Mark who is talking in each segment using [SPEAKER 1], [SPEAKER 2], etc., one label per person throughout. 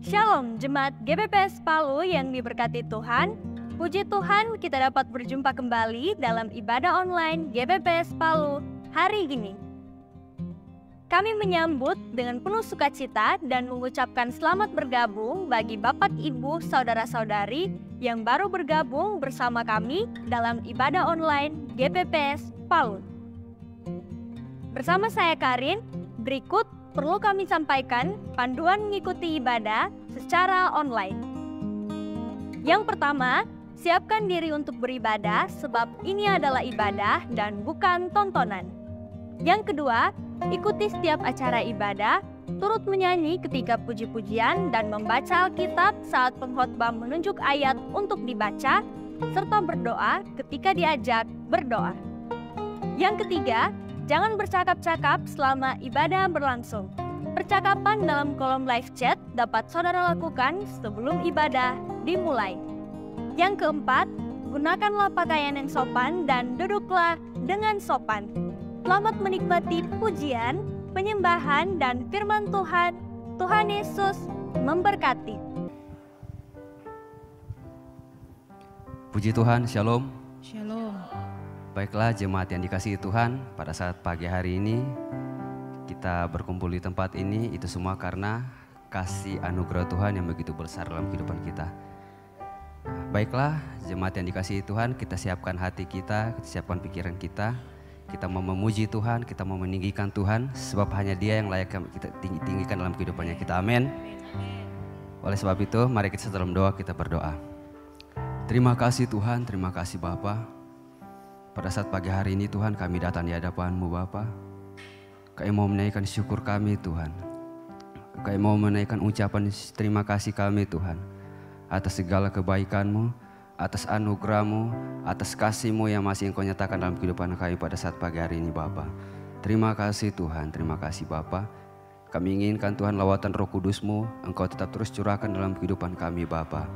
[SPEAKER 1] Shalom Jemaat GBPS Palu yang diberkati Tuhan. Puji Tuhan kita dapat berjumpa kembali dalam ibadah online GBPS Palu hari ini. Kami menyambut dengan penuh sukacita dan mengucapkan selamat bergabung bagi Bapak, Ibu, Saudara-saudari yang baru bergabung bersama kami dalam ibadah online GBPS Palu. Bersama saya Karin, berikut perlu kami sampaikan panduan mengikuti ibadah secara online. Yang pertama, siapkan diri untuk beribadah sebab ini adalah ibadah dan bukan tontonan. Yang kedua, ikuti setiap acara ibadah, turut menyanyi ketika puji-pujian dan membaca Alkitab saat pengkhotbah menunjuk ayat untuk dibaca, serta berdoa ketika diajak berdoa. Yang ketiga, jangan bercakap-cakap selama ibadah berlangsung. Percakapan dalam kolom live chat dapat saudara lakukan sebelum ibadah dimulai. Yang keempat, gunakanlah pakaian yang sopan dan duduklah dengan sopan. Selamat menikmati pujian, penyembahan, dan firman Tuhan. Tuhan Yesus memberkati.
[SPEAKER 2] Puji Tuhan, Shalom.
[SPEAKER 3] Shalom.
[SPEAKER 2] Baiklah jemaat yang dikasihi Tuhan, pada saat pagi hari ini kita berkumpul di tempat ini, itu semua karena kasih anugerah Tuhan yang begitu besar dalam kehidupan kita. Baiklah jemaat yang dikasihi Tuhan, kita siapkan hati kita siapkan pikiran kita mau memuji Tuhan, kita mau meninggikan Tuhan, sebab hanya Dia yang layak kita tinggikan dalam kehidupannya kita. Amin. Oleh sebab itu, mari kita dalam doa kita berdoa. Terima kasih Tuhan, terima kasih Bapa. Pada saat pagi hari ini Tuhan, kami datang di hadapan-Mu Bapa. Kami mau menaikkan syukur kami Tuhan. Kami mau menaikkan ucapan terima kasih kami Tuhan, atas segala kebaikan-Mu, atas anugerah-Mu, atas kasih-Mu yang masih Engkau nyatakan dalam kehidupan kami pada saat pagi hari ini Bapa. Terima kasih Tuhan, terima kasih Bapa. Kami inginkan Tuhan lawatan Roh Kudus-Mu Engkau tetap terus curahkan dalam kehidupan kami Bapa.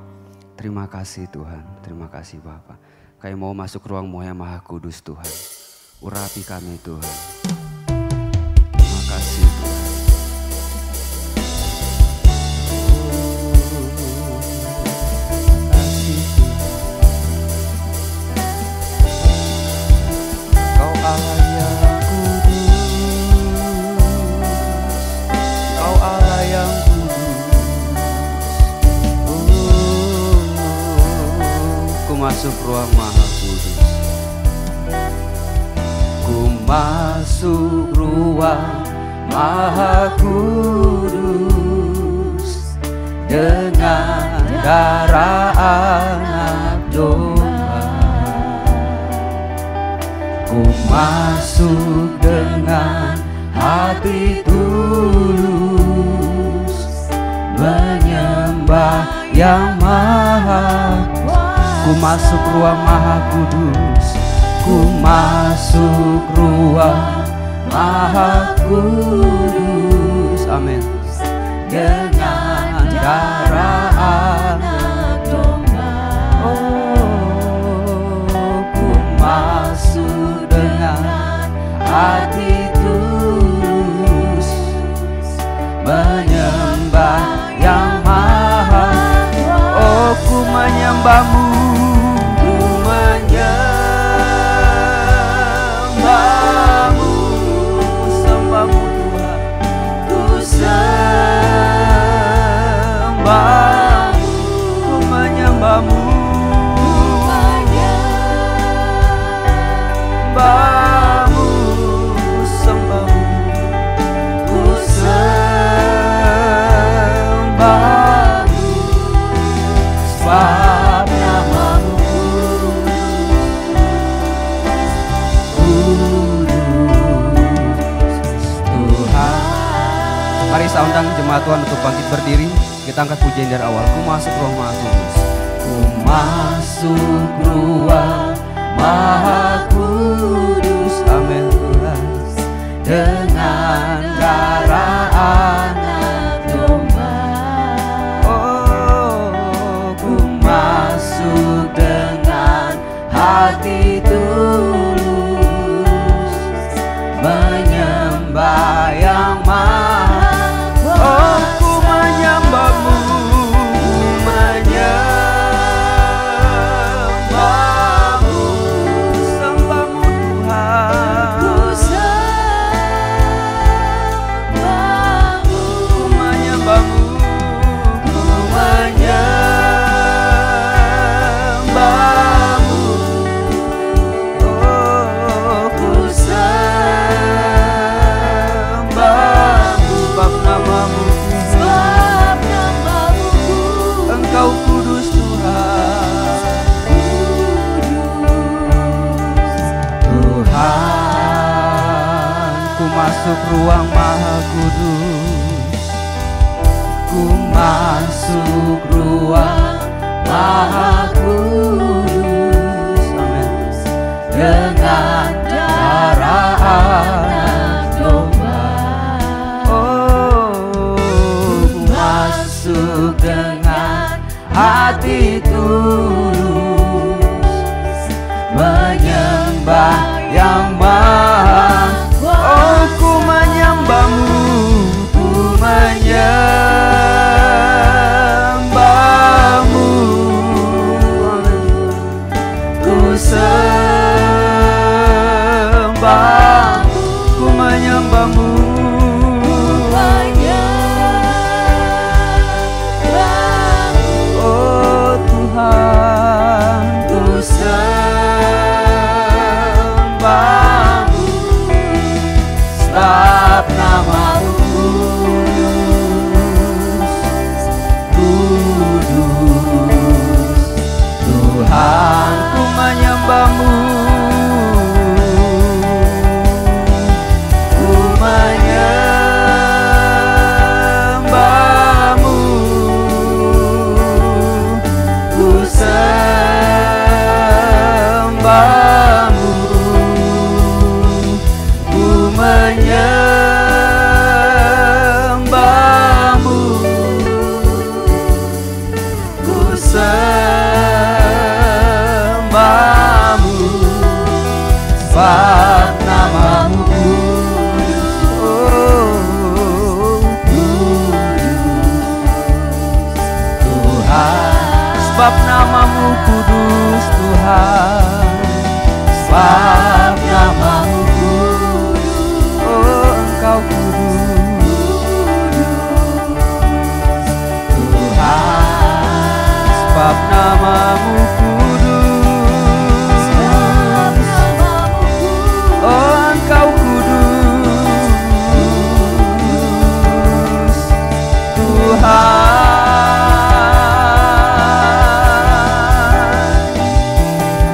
[SPEAKER 2] Terima kasih Tuhan, terima kasih Bapa. Kami mau masuk ruang-Mu yang Maha Kudus Tuhan. Urapi kami Tuhan. Terima kasih Tuhan. Kau Allah yang kudus, Kau Allah yang Ku masuk ruang Maha Kudus. Ku masuk ruang Maha Kudus dengan darah anak domba. Ku masuk dengan hati tulus menyembah yang maha. Ku masuk ruang Maha Kudus, ku masuk ruang Maha Kudus. Amin. Dengan darah anak domba. Oh, ku masuk dengan hati tulus menyembah yang maha. Oh, ku menyembah-Mu, ku menyembah-Mu, ku sembah-Mu Tuhan, ku sembah-Mu, ku menyembah-Mu, menyembah-Mu, ku sembah-Mu, ku sembah-Mu, sebab nama-Mu kudus Tuhan. Mari saya undang jemaat Tuhan untuk bangkit berdiri. Kita angkat pujian dari awal. Ku masuk ruang Maha Kudus. Ku masuk ruang Maha Kudus. Amin Tuhan. Dengan darah anak domba. Oh, ku masuk dengan hati tulus menyembah yang maha. Oh, ku menyembah-Mu, masuk ruang Maha Kudus. Ku masuk ruang Maha Kudus. Amin. Dengan darah anak domba. Oh, ku masuk dengan hati tulus, menyembah yang maha. Oh, ku menyembahmu, ku menyembahmu, ku sembah, ku menyembahmu. Oh Tuhan, ku sembahmu, sebab namamu kudus. Tuhan, ku menyembahmu, ku menyembahmu, ku sembahmu, ku menyembahmu, ku sembahmu, sebab namamu kudus. Oh, Tuhan, sebab namamu kudus. Tuhan, sebab namamu kudus. Oh, Engkau kudus. Tuhan, sebab namamu kudus. Oh, Engkau kudus. Tuhan,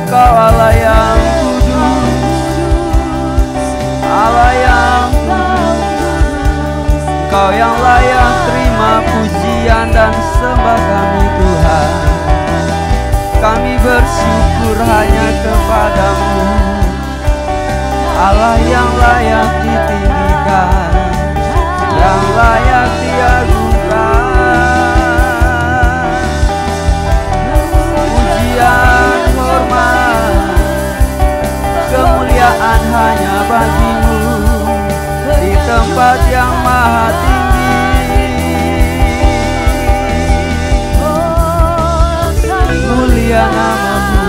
[SPEAKER 2] Kau Allah yang kudus, Allah yang kudus. Kau yang layak terima pujian dan sembah kami Tuhan. Kami bersyukur hanya kepadamu, Allah yang layak ditinggikan, yang layak diagungkan. Pujian, hormat, kemuliaan hanya bagimu di tempat yang maha tinggi. Mulia namamu,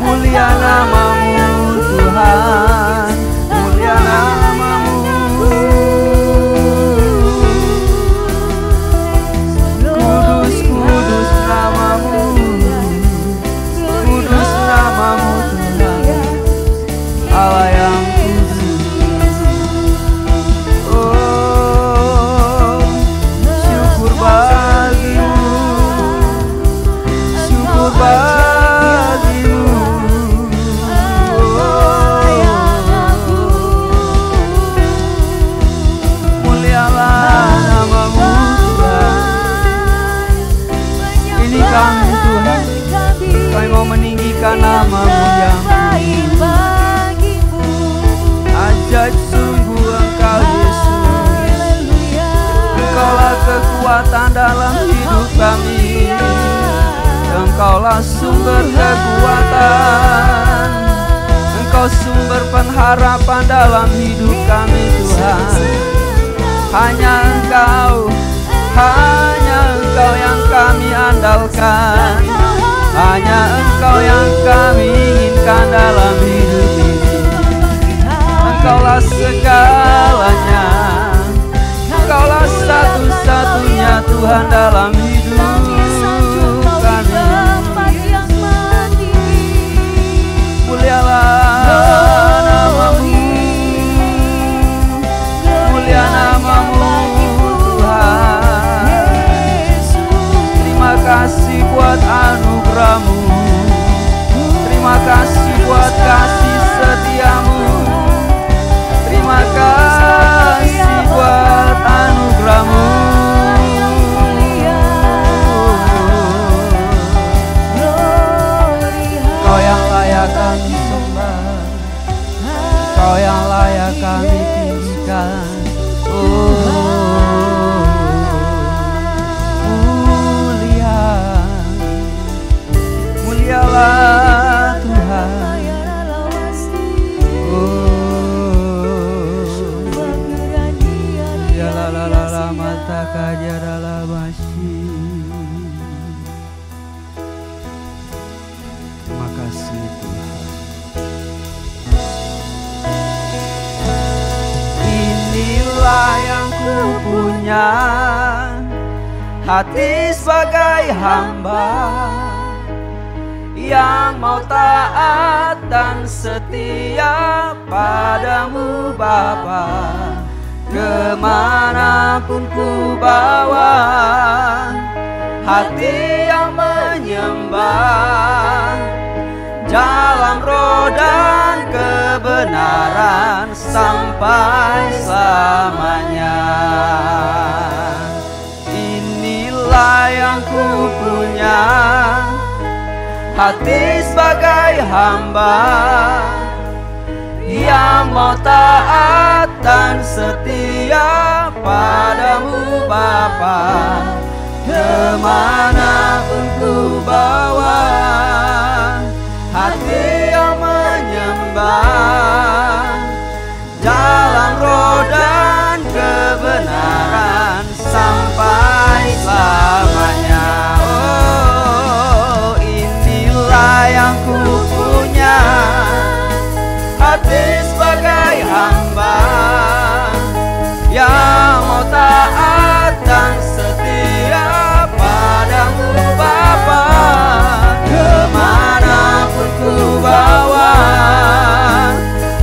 [SPEAKER 2] mulia namamu Tuhan, mulia namamu. Kudus, kudus namamu, kudus namamu Tuhan, Allah yang kudus. Oh, syukur bagimu, syukur bagimu. Mulialah namamu Tuhan. Ini kami Tuhan, kami mau meninggikan namamu yang ajaib sungguh Engkau Yesus. Engkaulah kekuatan dalam hidup kami, Engkaulah sumber kekuatan, Engkau sumber pengharapan dalam hidup kami Tuhan. Hanya Engkau yang kami andalkan, hanya Engkau yang kami inginkan dalam hidup ini. Engkaulah segalanya, Engkaulah satu-satunya Tuhan dalam hidup kami. Mulialah namamu, mulia namamu Tuhan. Terima kasih buat anugerah-Mu, terima kasih buat kasih setiamu, terima kasih Terima kasih Tuhan. Inilah yang ku punya, hati sebagai hamba yang mau taat dan setia padamu Bapa. Kemanapun ku bawa, hati yang menyembah dalam roh dan kebenaran sampai selamanya. Inilah yang ku punya, hati sebagai hamba yang mau taat dan setia padamu Bapa. Kemanapun ku bawa, hati yang menyembah dalam roh dan kebenaran sampai selamanya. Oh, inilah yang ku punya, hati sebagai hamba yang mau taat dan setia padamu Bapa. Kemanapun ku bawa,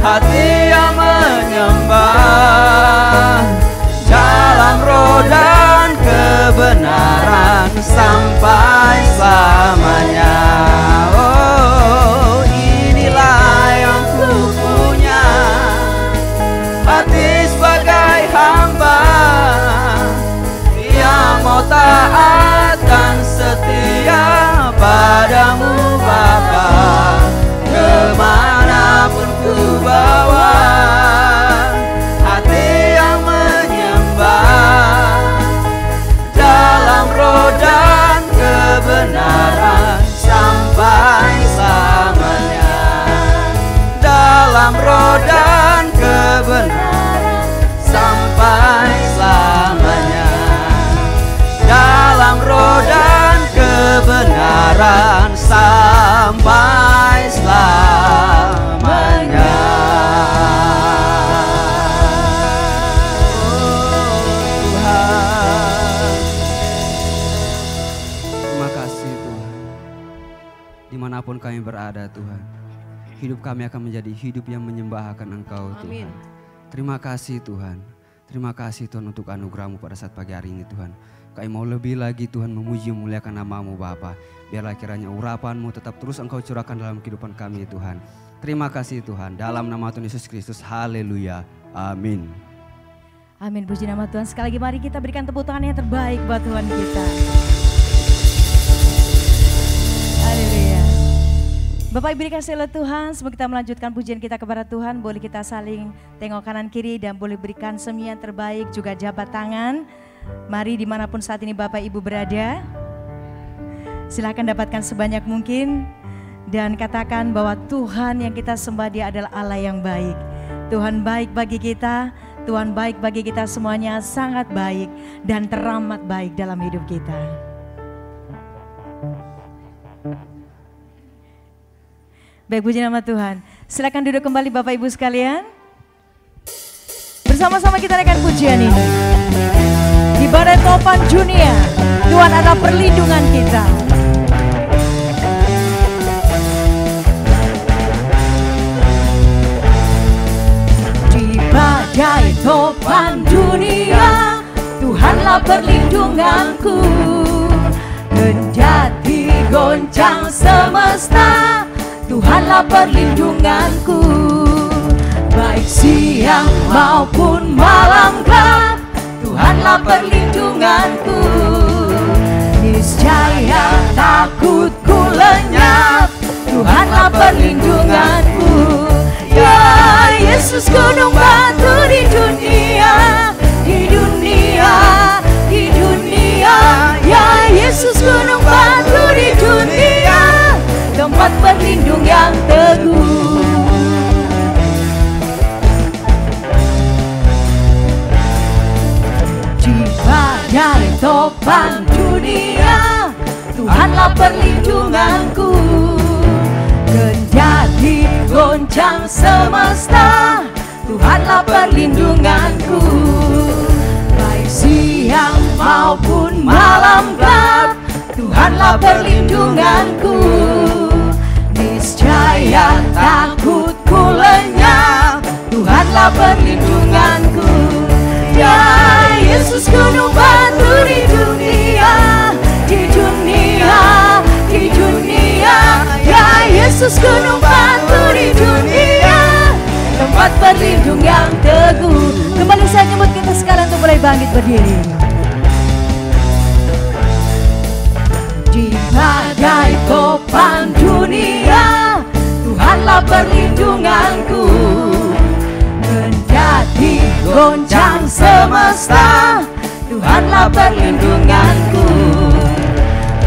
[SPEAKER 2] hati yang menyembah dalam roh dan kebenaran sampai selamanya. Oh, inilah yang ku punya, hati sebagai hamba yang mau taat dan setia padamu Bapa. Kemanapun ku bawa, hati yang menyembah dalam roh dan kebenaran sampai selamanya. Dalam roh dan kebenaran sampai selamanya. Dalam roh dan kebenaran sampai selamanya. Terima kasih Tuhan. Dimanapun kami berada Tuhan, hidup kami akan menjadi hidup yang menyembahkan Engkau Tuhan. Terima kasih Tuhan. Terima kasih Tuhan untuk anugerah-Mu pada saat pagi hari ini Tuhan. Kami mau lebih lagi Tuhan memuji memuliakan nama-Mu Bapa. Biarlah kiranya urapan-Mu tetap terus Engkau curahkan dalam kehidupan kami Tuhan. Terima kasih Tuhan. Dalam nama Tuhan Yesus Kristus. Haleluya. Amin.
[SPEAKER 3] Amin. Puji nama Tuhan. Sekali lagi mari kita berikan tepuk tangan yang terbaik buat Tuhan kita. Haleluya. Bapak Ibu dikasihi oleh Tuhan, sebelum kita melanjutkan pujian kita kepada Tuhan, boleh kita saling tengok kanan kiri dan boleh berikan semian terbaik juga jabat tangan. Mari dimanapun saat ini Bapak Ibu berada, silakan dapatkan sebanyak mungkin dan katakan bahwa Tuhan yang kita sembah Dia adalah Allah yang baik. Tuhan baik bagi kita, Tuhan baik bagi kita semuanya, sangat baik dan teramat baik dalam hidup kita. Baik, puji nama Tuhan. Silakan duduk kembali Bapak Ibu sekalian. Bersama-sama kita naikkan pujian ini. Di badai topan dunia, Tuhan adalah perlindungan kita. Di badai topan dunia, Tuhanlah perlindunganku. Kendati goncang semesta, Tuhanlah perlindunganku. Baik siang maupun malam gelap, Tuhanlah perlindunganku. Niscaya takutku lenyap, Tuhanlah perlindunganku. Ya Yesus gunung batu di dunia, di dunia, di dunia. Ya Yesus gunung batu di dunia, tempat berlindung yang teguh. Di badai topan dunia, Tuhanlah perlindunganku. Kendati goncang semesta, Tuhanlah perlindunganku. Baik siang maupun malam gelap, Tuhanlah perlindunganku. Niscaya takutku lenyap, Tuhanlah perlindunganku. Ya Yesus gunung batu di dunia, di dunia, di dunia. Ya Yesus gunung batu di dunia, tempat berlindung yang teguh. Kembali saya nyebut kita sekalian untuk mulai bangkit berdiri. Di badai topan dunia, Tuhanlah perlindunganku. Kendati goncang semesta, Tuhanlah perlindunganku.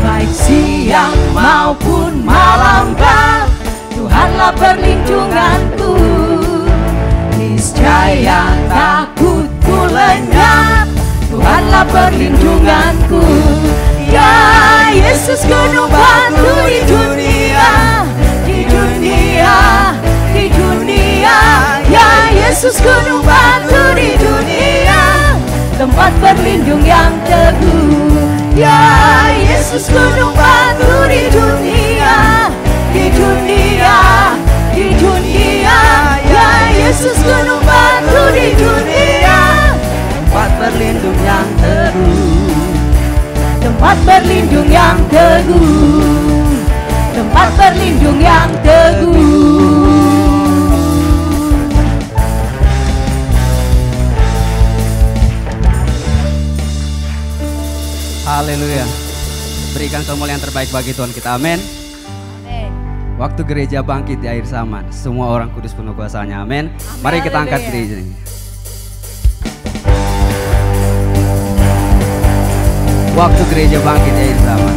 [SPEAKER 3] Baik siang maupun malam gelap, Tuhanlah perlindunganku. Niscaya takutku lenyap, Tuhanlah perlindunganku. Ya Yesus gunung batu di dunia, di dunia, di dunia. Ya Yesus gunung batu di dunia, tempat berlindung yang teguh. Ya Yesus gunung batu di dunia, di dunia, di dunia. Ya Yesus gunung batu di dunia, tempat berlindung yang teguh. Tempat berlindung yang teguh, tempat berlindung yang teguh.
[SPEAKER 2] Haleluya. Berikan kemuliaan terbaik bagi Tuhan kita, amin. Waktu gereja bangkit di akhir zaman, semua orang kudus penuh kuasanya, amin. Mari kita angkat gereja ini. Waktu gereja bangkit di akhir zaman.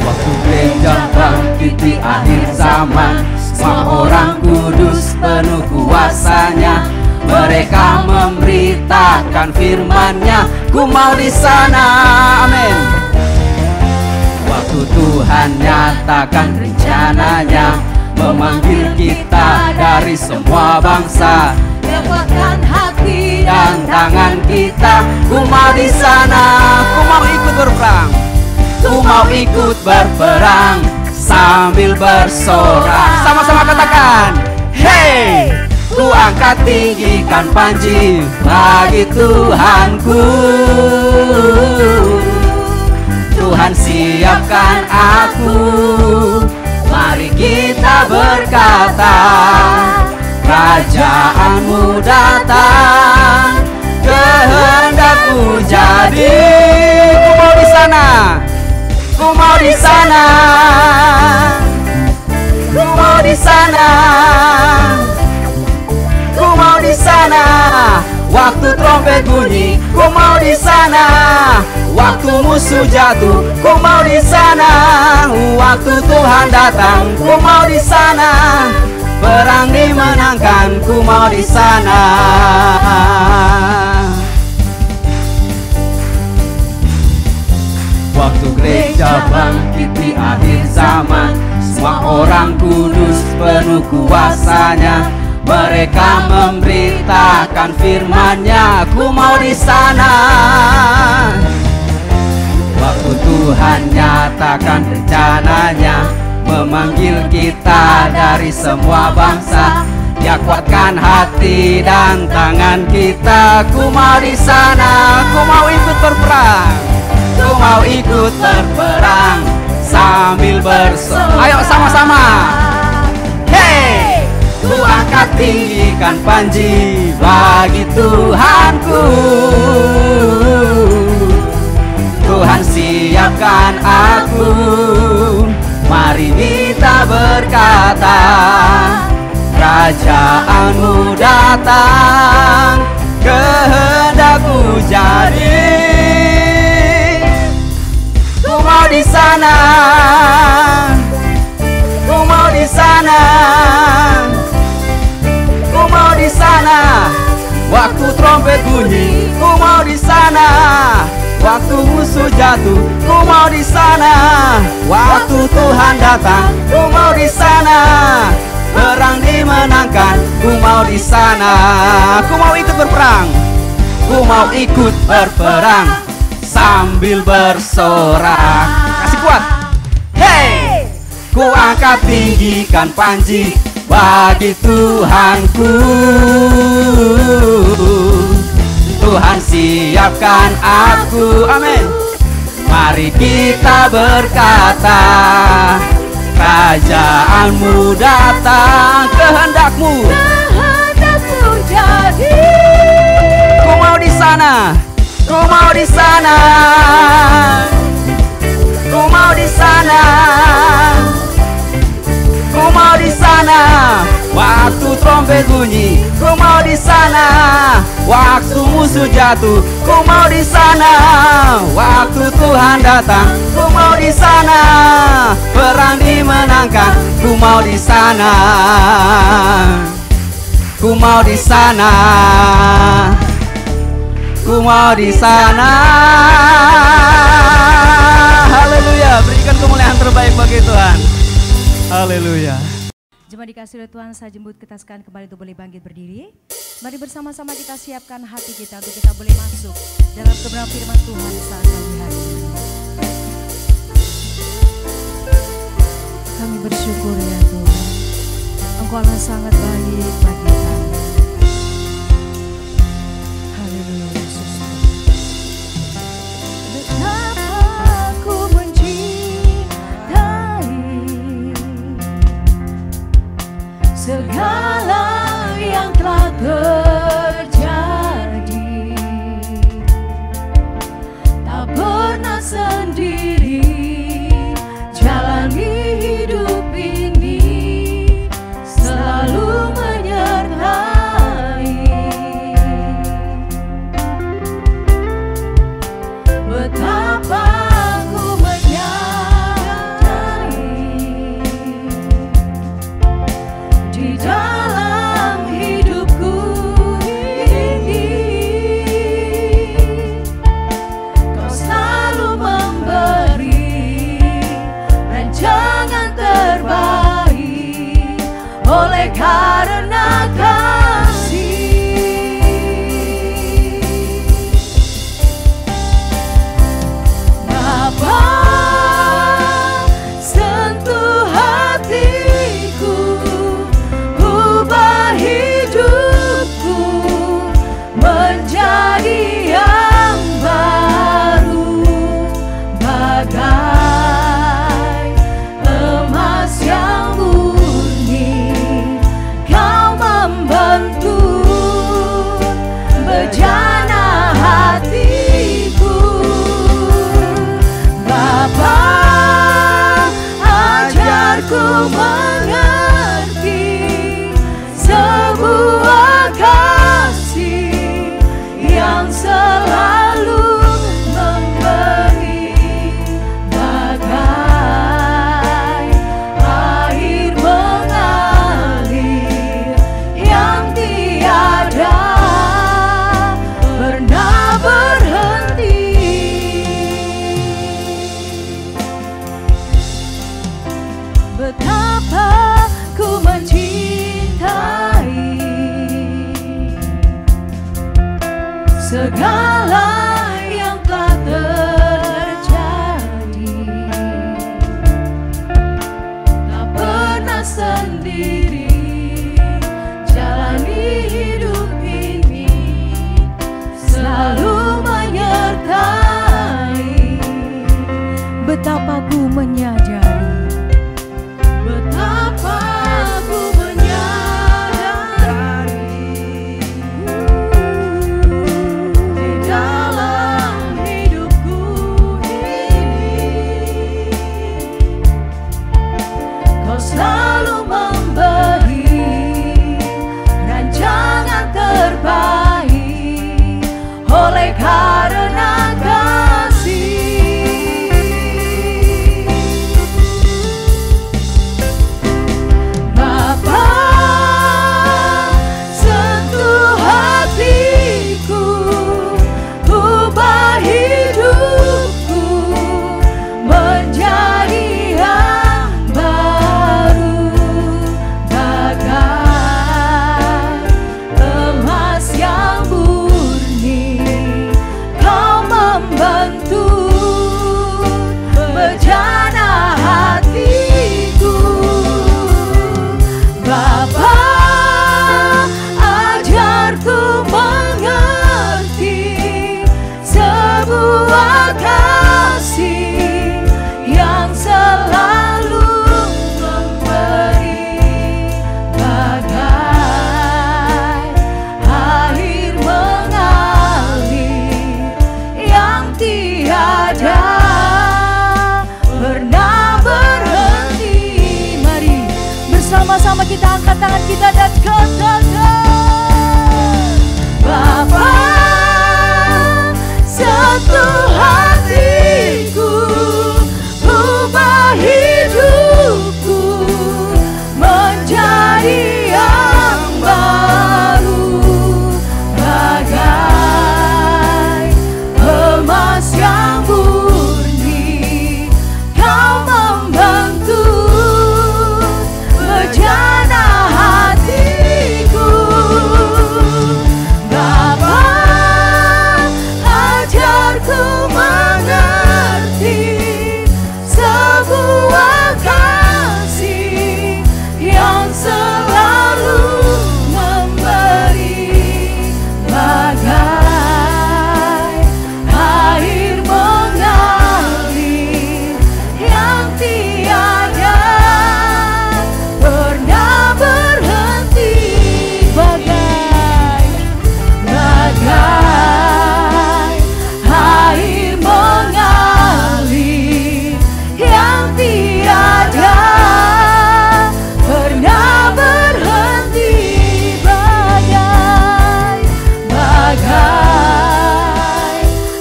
[SPEAKER 2] Waktu gereja bangkit di akhir zaman, semua orang kudus penuh kuasanya. Mereka memberitakan firman-Nya, ku mau di sana, amin. Waktu Tuhan nyatakan rencananya, memanggil kita dari semua bangsa,
[SPEAKER 3] Dapatkan hati
[SPEAKER 2] dan tangan kita. Ku mau di sana, ku mau ikut berperang, ku mau ikut berperang sambil bersorak. Sama-sama katakan, hey! Ku angkat tinggikan panji bagi Tuhanku. Tuhan siapkan aku, mari kita berkata, kerajaanmu datang, kehendakmu jadi. Ku mau di sana, ku mau di sana, ku mau di sana, ku mau di sana. Waktu trompet bunyi, ku mau di sana. Waktu musuh jatuh, ku mau di sana. Waktu Tuhan datang, ku mau di sana. Perang dimenangkan, ku mau di sana. Waktu gereja bangkit di akhir zaman, semua orang kudus penuh kuasanya. Mereka memberitakan firman-Nya, ku mau di sana. Waktu Tuhan nyatakan rencananya, memanggil kita dari semua bangsa. Dia kuatkan hati dan tangan kita. Ku mau di sana, ku mau ikut berperang, ku mau ikut berperang sambil bersorak. Ayo sama-sama, hey! Ku angkat tinggikan panji bagi Tuhanku. Tuhan siapkan aku, mari kita berkata, kerajaanmu datang, kehendakmu jadi. Ku mau di sana, ku mau di sana, jatuh, ku mau di sana. Waktu Tuhan datang, ku mau di sana. Perang dimenangkan, ku mau di sana. Ku mau ikut berperang, ku mau ikut berperang sambil bersorak. Kasih kuat. Hey, ku angkat tinggikan panji bagi Tuhanku. Tuhan siapkan aku, amin. Mari kita berkata, kerajaanmu datang, kehendakmu
[SPEAKER 3] jadi.
[SPEAKER 2] Ku mau di sana, ku mau di sana, ku mau di sana, ku mau di sana. Waktu trompet bunyi, ku mau di sana. Waktu musuh jatuh, ku mau di sana. Waktu Tuhan datang, ku mau di sana. Perang dimenangkan, ku mau di sana. Ku mau di sana. Ku mau di sana. Haleluya, berikan kemuliaan terbaik bagi Tuhan. Haleluya.
[SPEAKER 3] Jemaat dikasih oleh Tuhan, saya jemput kita sekalian kembali untuk boleh bangkit berdiri. Mari bersama-sama kita siapkan hati kita untuk kita boleh masuk dalam kebenaran firman Tuhan saat pagi hari ini. Kami bersyukur ya Tuhan, Engkau Allah sangat baik bagi kami. Haleluya Yesus. Betapa aku mencintai segala yang telah terjadi, tak pernah sendiri jalani hidup ini, selalu menyertai. Betapa aku menyadari di dalam hidupku ini, Kau selalu memberi rancangan terbaik oleh karena kasih. Bapa, sentuh hatiku, ubah hidupku menjadi yang baru, bagai emas yang murni. Kau membentuk bejana hatiku. Bapa, ajarku mengerti sebuah kasih yang selalu memberi, bagai air mengalir yang tiada pernah berhenti. Betapa ku mencintai segala yang telah terjadi, tak pernah sendiri jalani hidup ini, selalu menyertai. Betapa ku menyadari, betapa ku menyadari di dalam tangan kita dan katakan, Bapa, satu hatiku, ubah hidupku menjadi yang baru, bagai emas yang murni. Kau membentuk bejana hatiku, Bapa, ajarku mengerti sebuah kasih yang selalu memberi, bagai air mengalir yang tiada pernah berhenti, bagai air mengalir yang tiada pernah berhenti, bagai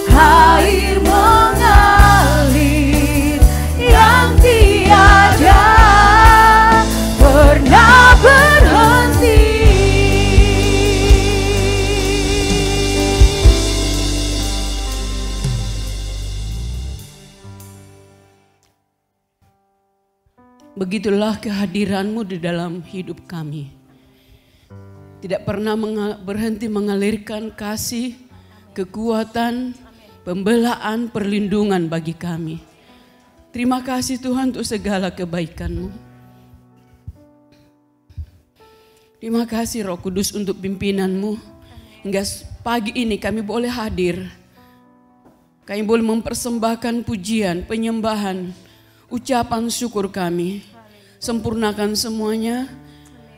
[SPEAKER 3] air mengalir yang tiada pernah berhenti.
[SPEAKER 4] Begitulah kehadiran-Mu di dalam hidup kami. Tidak pernah berhenti mengalirkan kasih, kekuatan, pembelaan, perlindungan bagi kami. Terima kasih Tuhan untuk segala kebaikan-Mu. Terima kasih Roh Kudus untuk pimpinan-Mu. Hingga pagi ini kami boleh hadir. Kami boleh mempersembahkan pujian, penyembahan, ucapan syukur kami. Sempurnakan semuanya.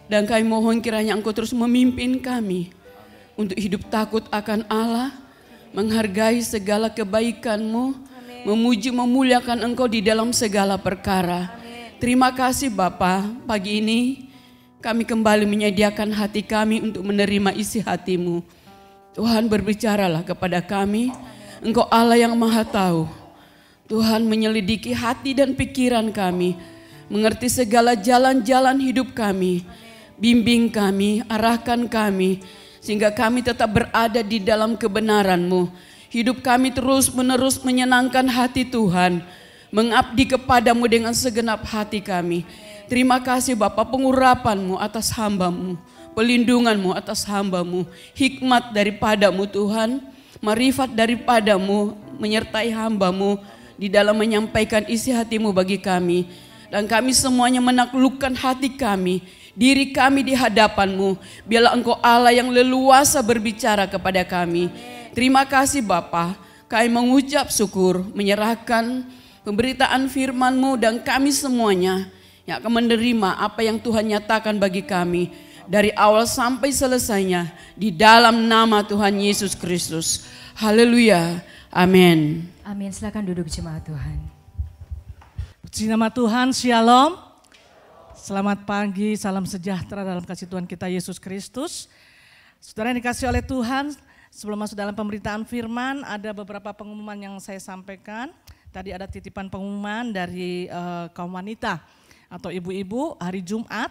[SPEAKER 4] Dan kami mohon kiranya Engkau terus memimpin kami untuk hidup takut akan Allah, menghargai segala kebaikan-Mu, memuji memuliakan Engkau di dalam segala perkara. Terima kasih Bapa, pagi ini kami kembali menyediakan hati kami untuk menerima isi hati-Mu. Tuhan berbicaralah kepada kami, Engkau Allah yang Maha Tahu. Tuhan menyelidiki hati dan pikiran kami, mengerti segala jalan-jalan hidup kami. Bimbing kami, arahkan kami, sehingga kami tetap berada di dalam kebenaran-Mu. Hidup kami terus-menerus menyenangkan hati Tuhan, mengabdi kepada-Mu dengan segenap hati kami. Terima kasih Bapa, pengurapan-Mu atas hamba-Mu, pelindungan-Mu atas hamba-Mu, hikmat daripada-Mu Tuhan, marifat daripada-Mu menyertai hamba-Mu di dalam menyampaikan isi hati-Mu bagi kami. Dan kami semuanya menaklukkan hati kami, diri kami di hadapan-Mu. Biarlah Engkau Allah yang leluasa berbicara kepada kami. Terima kasih Bapa, kami mengucap syukur, menyerahkan pemberitaan firman-Mu dan kami semuanya yang akan menerima apa yang Tuhan nyatakan bagi kami dari awal sampai selesainya di dalam nama Tuhan Yesus Kristus. Haleluya. Amin.
[SPEAKER 3] Amin. Silakan duduk jemaat Tuhan.
[SPEAKER 5] Puji nama Tuhan, Shalom. Selamat pagi, salam sejahtera dalam kasih Tuhan kita Yesus Kristus. Saudara yang dikasih oleh Tuhan, sebelum masuk dalam pemberitaan firman, ada beberapa pengumuman yang saya sampaikan. Tadi ada titipan pengumuman dari kaum wanita atau ibu-ibu hari Jumat.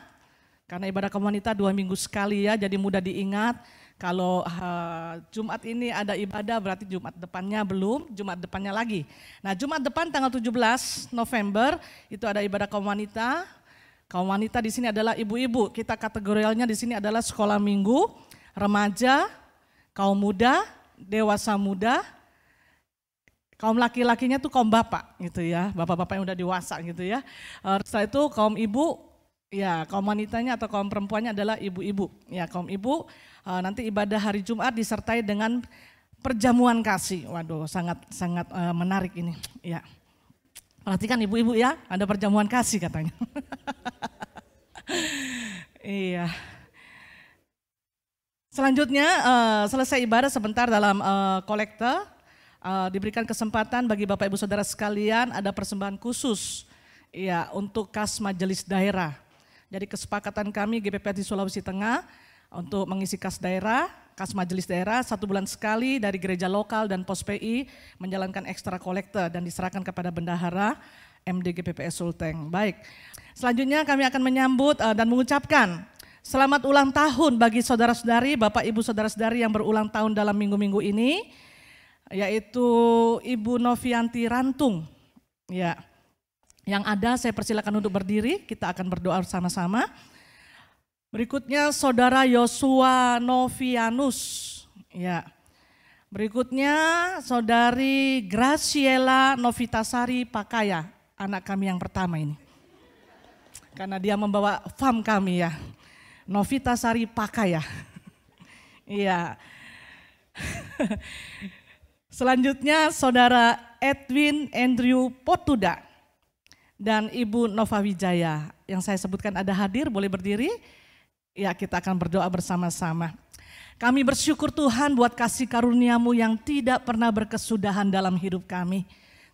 [SPEAKER 5] Karena ibadah kaum wanita 2 minggu sekali ya, jadi mudah diingat. Kalau Jumat ini ada ibadah berarti Jumat depannya belum, Jumat depannya lagi. Nah Jumat depan tanggal 17 November itu ada ibadah kaum wanita. Kaum wanita di sini adalah ibu-ibu, kita kategorialnya di sini adalah sekolah minggu, remaja, kaum muda, dewasa muda, kaum laki-lakinya tuh kaum bapak gitu ya, bapak-bapak yang udah dewasa gitu ya. Setelah itu kaum ibu, ya kaum wanitanya atau kaum perempuannya adalah ibu-ibu. Ya kaum ibu nanti ibadah hari Jumat disertai dengan perjamuan kasih. Waduh sangat menarik ini ya. Perhatikan ibu-ibu ya, ada perjamuan kasih katanya. Iya. Selanjutnya selesai ibadah sebentar dalam kolekte, diberikan kesempatan bagi Bapak Ibu Saudara sekalian ada persembahan khusus ya untuk kas majelis daerah. Jadi kesepakatan kami GPPS di Sulawesi Tengah untuk mengisi kas daerah, kas majelis daerah 1 bulan sekali dari gereja lokal dan pos PI menjalankan ekstra kolektor dan diserahkan kepada bendahara MD GPPS Sulteng. Baik, selanjutnya kami akan menyambut dan mengucapkan selamat ulang tahun bagi saudara-saudari, Bapak Ibu saudara-saudari yang berulang tahun dalam minggu-minggu ini, yaitu Ibu Novianti Rantung. Ya, yang ada saya persilakan untuk berdiri, kita akan berdoa bersama-sama. Berikutnya Saudara Yosua Novianus. Ya. Berikutnya Saudari Graciela Novitasari Pakaya, anak kami yang pertama ini. Karena dia membawa fam kami ya. Novitasari Pakaya. Iya. Selanjutnya Saudara Edwin Andrew Potuda dan Ibu Nova Wijaya. Yang saya sebutkan ada hadir, boleh berdiri? Ya, kita akan berdoa bersama-sama. Kami bersyukur Tuhan buat kasih karunia-Mu yang tidak pernah berkesudahan dalam hidup kami.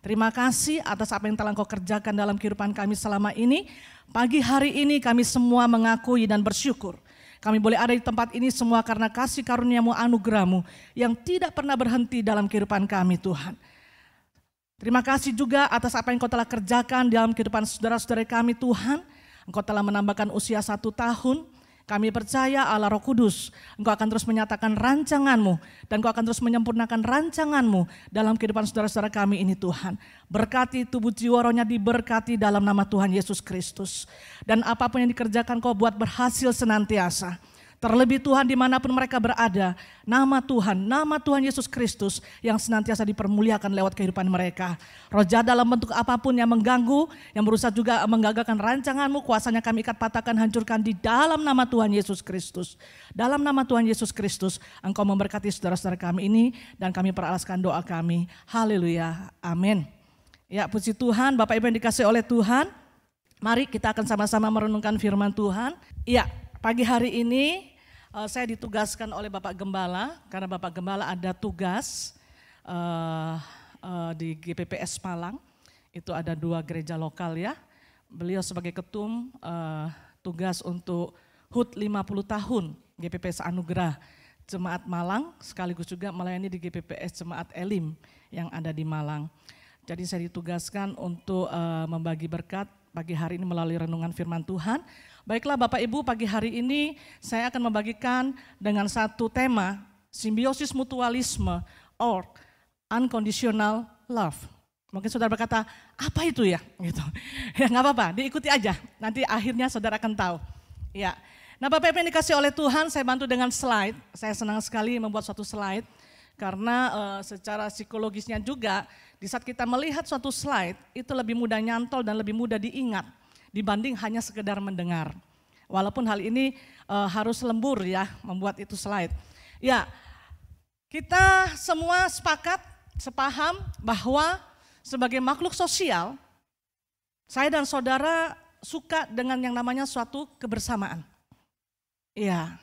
[SPEAKER 5] Terima kasih atas apa yang telah Engkau kerjakan dalam kehidupan kami selama ini. Pagi hari ini kami semua mengakui dan bersyukur. Kami boleh ada di tempat ini semua karena kasih karunia-Mu, anugerah-Mu yang tidak pernah berhenti dalam kehidupan kami Tuhan. Terima kasih juga atas apa yang Engkau telah kerjakan dalam kehidupan saudara-saudara kami Tuhan. Engkau telah menambahkan usia 1 tahun. Kami percaya Allah Roh Kudus, Engkau akan terus menyatakan rancangan-Mu dan Engkau akan terus menyempurnakan rancangan-Mu dalam kehidupan saudara-saudara kami ini Tuhan. Berkati tubuh jiwa rohnya diberkati dalam nama Tuhan Yesus Kristus. Dan apapun yang dikerjakan Kau buat berhasil senantiasa. Terlebih Tuhan dimanapun mereka berada, nama Tuhan Yesus Kristus yang senantiasa dipermuliakan lewat kehidupan mereka. Roh jahat dalam bentuk apapun yang mengganggu, yang berusaha juga menggagalkan rancangan-Mu, kuasanya kami ikat, patahkan, hancurkan di dalam nama Tuhan Yesus Kristus. Dalam nama Tuhan Yesus Kristus, Engkau memberkati saudara-saudara kami ini dan kami peralaskan doa kami. Haleluya, amin. Ya, puji Tuhan, Bapak Ibu yang dikasihi oleh Tuhan, mari kita akan sama-sama merenungkan firman Tuhan. Iya. Pagi hari ini saya ditugaskan oleh Bapak Gembala karena Bapak Gembala ada tugas di GPPS Malang. Itu ada 2 gereja lokal ya. Beliau sebagai ketum tugas untuk HUT 50 tahun GPPS Anugerah Jemaat Malang sekaligus juga melayani di GPPS Jemaat Elim yang ada di Malang. Jadi saya ditugaskan untuk membagi berkat pagi hari ini melalui renungan firman Tuhan. Baiklah Bapak Ibu, pagi hari ini saya akan membagikan dengan satu tema, simbiosis mutualisme or unconditional love. Mungkin saudara berkata, apa itu ya? Gitu. Ya nggak apa-apa, diikuti aja. Nanti akhirnya saudara akan tahu. Ya. Nah Bapak Ibu yang dikasih oleh Tuhan, saya bantu dengan slide. Saya senang sekali membuat suatu slide. Karena secara psikologisnya juga, di saat kita melihat suatu slide, itu lebih mudah nyantol dan lebih mudah diingat dibanding hanya sekedar mendengar. Walaupun hal ini harus lembur ya, membuat itu slide. Ya, kita semua sepakat, sepaham bahwa sebagai makhluk sosial, saya dan saudara suka dengan yang namanya suatu kebersamaan. Ya.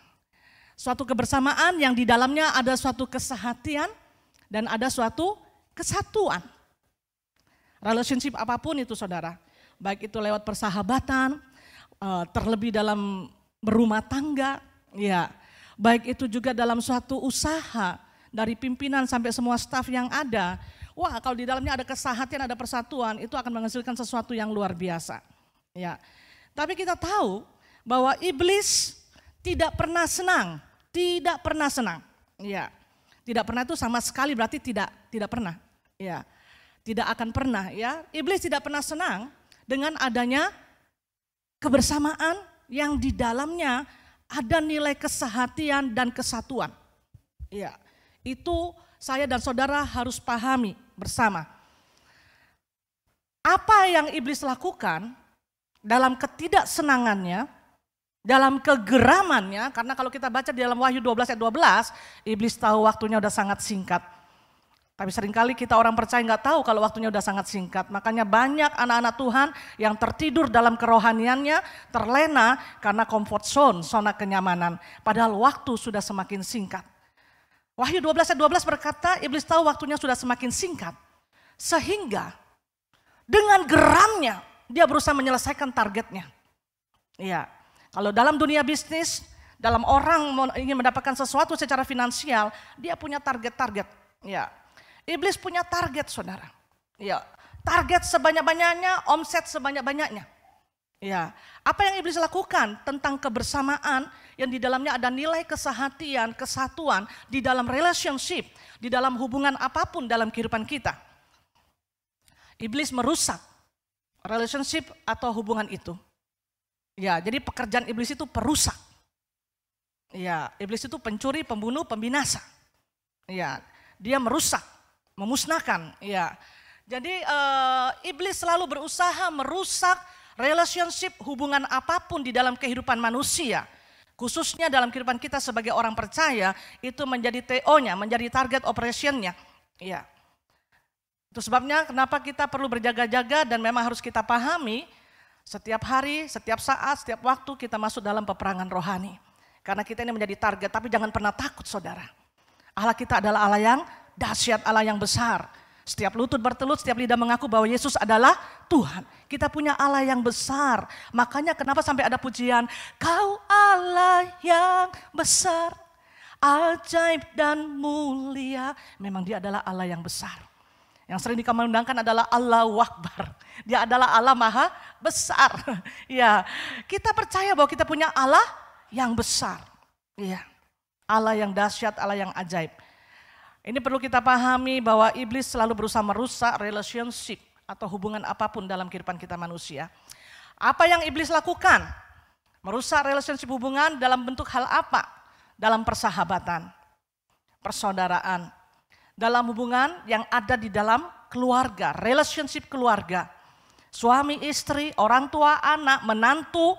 [SPEAKER 5] Suatu kebersamaan yang di dalamnya ada suatu kesehatian dan ada suatu kesatuan. Relationship apapun itu saudara, baik itu lewat persahabatan, terlebih dalam berumah tangga, ya, baik itu juga dalam suatu usaha dari pimpinan sampai semua staf yang ada. Wah, kalau di dalamnya ada kesehatian, ada persatuan, itu akan menghasilkan sesuatu yang luar biasa. Ya, tapi kita tahu bahwa iblis tidak pernah senang, tidak pernah senang. Ya, tidak pernah itu sama sekali berarti tidak pernah. Ya, tidak akan pernah. Ya, iblis tidak pernah senang dengan adanya kebersamaan yang di dalamnya ada nilai kesehatian dan kesatuan. Ya, itu saya dan saudara harus pahami bersama. Apa yang iblis lakukan dalam ketidaksenangannya, dalam kegeramannya, karena kalau kita baca di dalam Wahyu 12 ayat 12, iblis tahu waktunya udah sangat singkat. Tapi seringkali kita orang percaya nggak tahu kalau waktunya udah sangat singkat. Makanya banyak anak-anak Tuhan yang tertidur dalam kerohaniannya, terlena karena comfort zone, zona kenyamanan. Padahal waktu sudah semakin singkat. Wahyu 12 ayat 12 berkata, iblis tahu waktunya sudah semakin singkat. Sehingga dengan geramnya dia berusaha menyelesaikan targetnya. Ya. Kalau dalam dunia bisnis, dalam orang ingin mendapatkan sesuatu secara finansial, dia punya target-target. Ya, iblis punya target, saudara. Ya, target sebanyak-banyaknya, omset sebanyak-banyaknya. Ya, apa yang iblis lakukan tentang kebersamaan yang di dalamnya ada nilai kesehatian, kesatuan di dalam relationship, di dalam hubungan apapun dalam kehidupan kita. Iblis merusak relationship atau hubungan itu. Ya, jadi pekerjaan iblis itu perusak. Ya, iblis itu pencuri, pembunuh, pembinasa. Ya, dia merusak, memusnahkan. Ya, jadi iblis selalu berusaha merusak relationship, hubungan apapun di dalam kehidupan manusia, khususnya dalam kehidupan kita sebagai orang percaya, itu menjadi TO-nya, menjadi target operation-nya. Ya. Itu sebabnya kenapa kita perlu berjaga-jaga dan memang harus kita pahami setiap hari, setiap saat, setiap waktu kita masuk dalam peperangan rohani. Karena kita ini menjadi target, tapi jangan pernah takut, saudara. Allah kita adalah Allah yang dahsyat, Allah yang besar. Setiap lutut bertelut, setiap lidah mengaku bahwa Yesus adalah Tuhan. Kita punya Allah yang besar. Makanya kenapa sampai ada pujian, Kau Allah yang besar, ajaib dan mulia. Memang dia adalah Allah yang besar. Yang sering dikamandangkan adalah Allahu Akbar. Dia adalah Allah Maha Besar. Ya, kita percaya bahwa kita punya Allah yang besar. Ya, Allah yang dahsyat, Allah yang ajaib. Ini perlu kita pahami bahwa iblis selalu berusaha merusak relationship atau hubungan apapun dalam kehidupan kita manusia. Apa yang iblis lakukan? Merusak relationship hubungan dalam bentuk hal apa? Dalam persahabatan, persaudaraan, dalam hubungan yang ada di dalam keluarga, relationship keluarga. Suami, istri, orang tua, anak, menantu,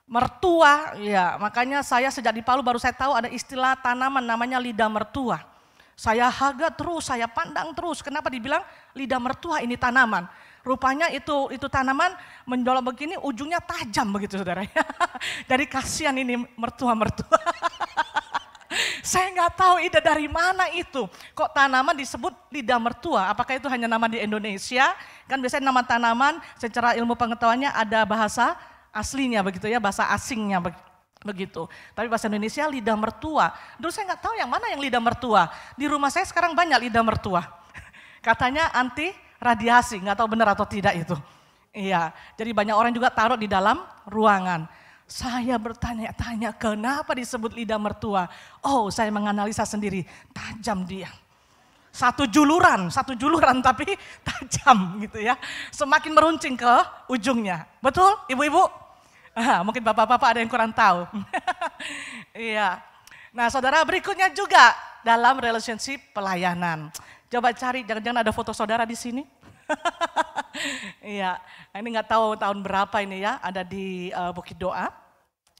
[SPEAKER 5] mertua. Ya, makanya saya sejak di Palu baru saya tahu ada istilah tanaman namanya lidah mertua. Saya haga terus, saya pandang terus. Kenapa dibilang lidah mertua ini tanaman? Rupanya itu tanaman menjolok begini, ujungnya tajam begitu, saudara. Jadi kasihan ini mertua-mertua. Saya nggak tahu ide dari mana itu. Kok tanaman disebut lidah mertua? Apakah itu hanya nama di Indonesia? Kan biasanya nama tanaman secara ilmu pengetahuannya ada bahasa aslinya begitu ya, bahasa asingnya begitu. Tapi bahasa Indonesia lidah mertua. Dulu saya nggak tahu yang mana yang lidah mertua. Di rumah saya sekarang banyak lidah mertua. Katanya anti radiasi, nggak tahu benar atau tidak itu. Iya, jadi banyak orang juga taruh di dalam ruangan. Saya bertanya-tanya kenapa disebut lidah mertua. Oh, saya menganalisa sendiri, tajam dia. Satu juluran tapi tajam gitu ya. Semakin meruncing ke ujungnya. Betul ibu-ibu? Mungkin bapak-bapak ada yang kurang tahu. Iya. Nah, saudara, berikutnya juga dalam relationship pelayanan. Coba cari, jangan-jangan ada foto saudara di sini. Iya, ini nggak tahu tahun berapa ini ya, ada di Bukit Doa.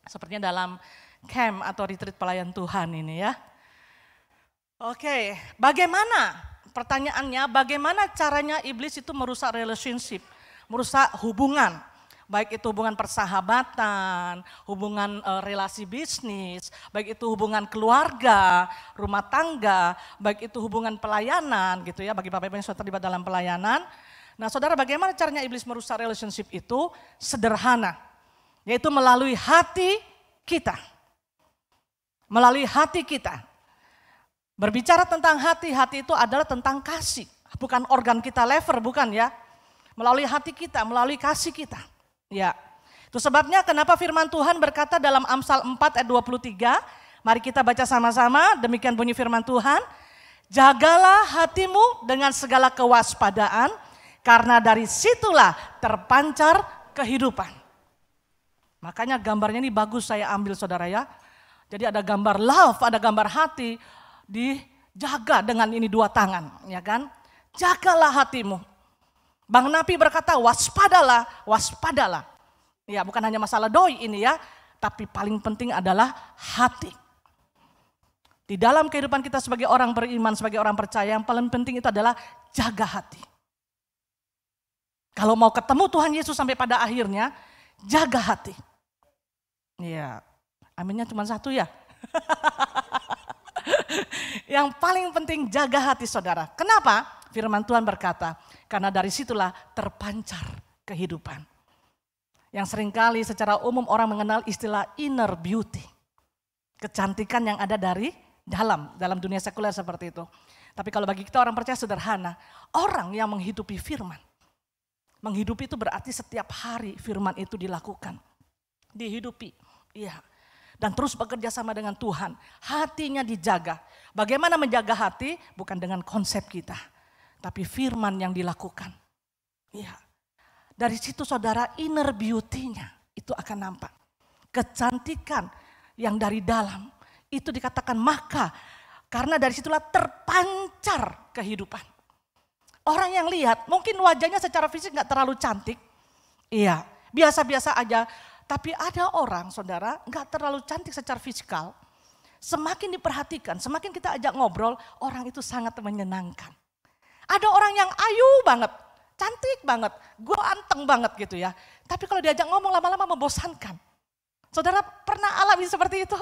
[SPEAKER 5] Sepertinya dalam camp atau retreat pelayan Tuhan ini ya. Oke, bagaimana? Pertanyaannya, bagaimana caranya iblis itu merusak relationship, merusak hubungan? Baik itu hubungan persahabatan, hubungan relasi bisnis, baik itu hubungan keluarga, rumah tangga, baik itu hubungan pelayanan gitu ya, bagi bapak-bapak yang sudah terlibat dalam pelayanan. Nah, saudara, bagaimana caranya iblis merusak relationship itu? Sederhana, yaitu melalui hati kita. Melalui hati kita. Berbicara tentang hati, hati itu adalah tentang kasih, bukan organ kita lever, bukan ya. Melalui hati kita, melalui kasih kita. Ya, itu sebabnya kenapa firman Tuhan berkata dalam Amsal 4 ayat 23, mari kita baca sama-sama, demikian bunyi firman Tuhan, jagalah hatimu dengan segala kewaspadaan, karena dari situlah terpancar kehidupan. Makanya gambarnya ini bagus saya ambil saudara ya, jadi ada gambar love, ada gambar hati, dijaga dengan ini dua tangan, ya kan, jagalah hatimu. Bang Napi berkata waspadalah, waspadalah. Ya, bukan hanya masalah doi ini ya, tapi paling penting adalah hati. Di dalam kehidupan kita sebagai orang beriman, sebagai orang percaya, yang paling penting itu adalah jaga hati. Kalau mau ketemu Tuhan Yesus sampai pada akhirnya, jaga hati. Ya, aminnya cuma satu ya. Yang paling penting jaga hati saudara. Kenapa? Firman Tuhan berkata, karena dari situlah terpancar kehidupan. Yang seringkali secara umum orang mengenal istilah inner beauty. Kecantikan yang ada dari dalam dunia sekuler seperti itu. Tapi kalau bagi kita orang percaya sederhana, orang yang menghidupi firman. Menghidupi itu berarti setiap hari firman itu dilakukan. Dihidupi, iya. Dan terus bekerja sama dengan Tuhan. Hatinya dijaga. Bagaimana menjaga hati? Bukan dengan konsep kita. Tapi firman yang dilakukan. Iya. Dari situ saudara inner beauty-nya itu akan nampak. Kecantikan yang dari dalam itu dikatakan maka karena dari situlah terpancar kehidupan. Orang yang lihat mungkin wajahnya secara fisik gak terlalu cantik. Iya, biasa-biasa aja. Tapi ada orang saudara gak terlalu cantik secara fisikal. Semakin diperhatikan, semakin kita ajak ngobrol, orang itu sangat menyenangkan. Ada orang yang ayu banget. Cantik banget, gue anteng banget gitu ya. Tapi kalau diajak ngomong lama-lama membosankan. Saudara pernah alami seperti itu?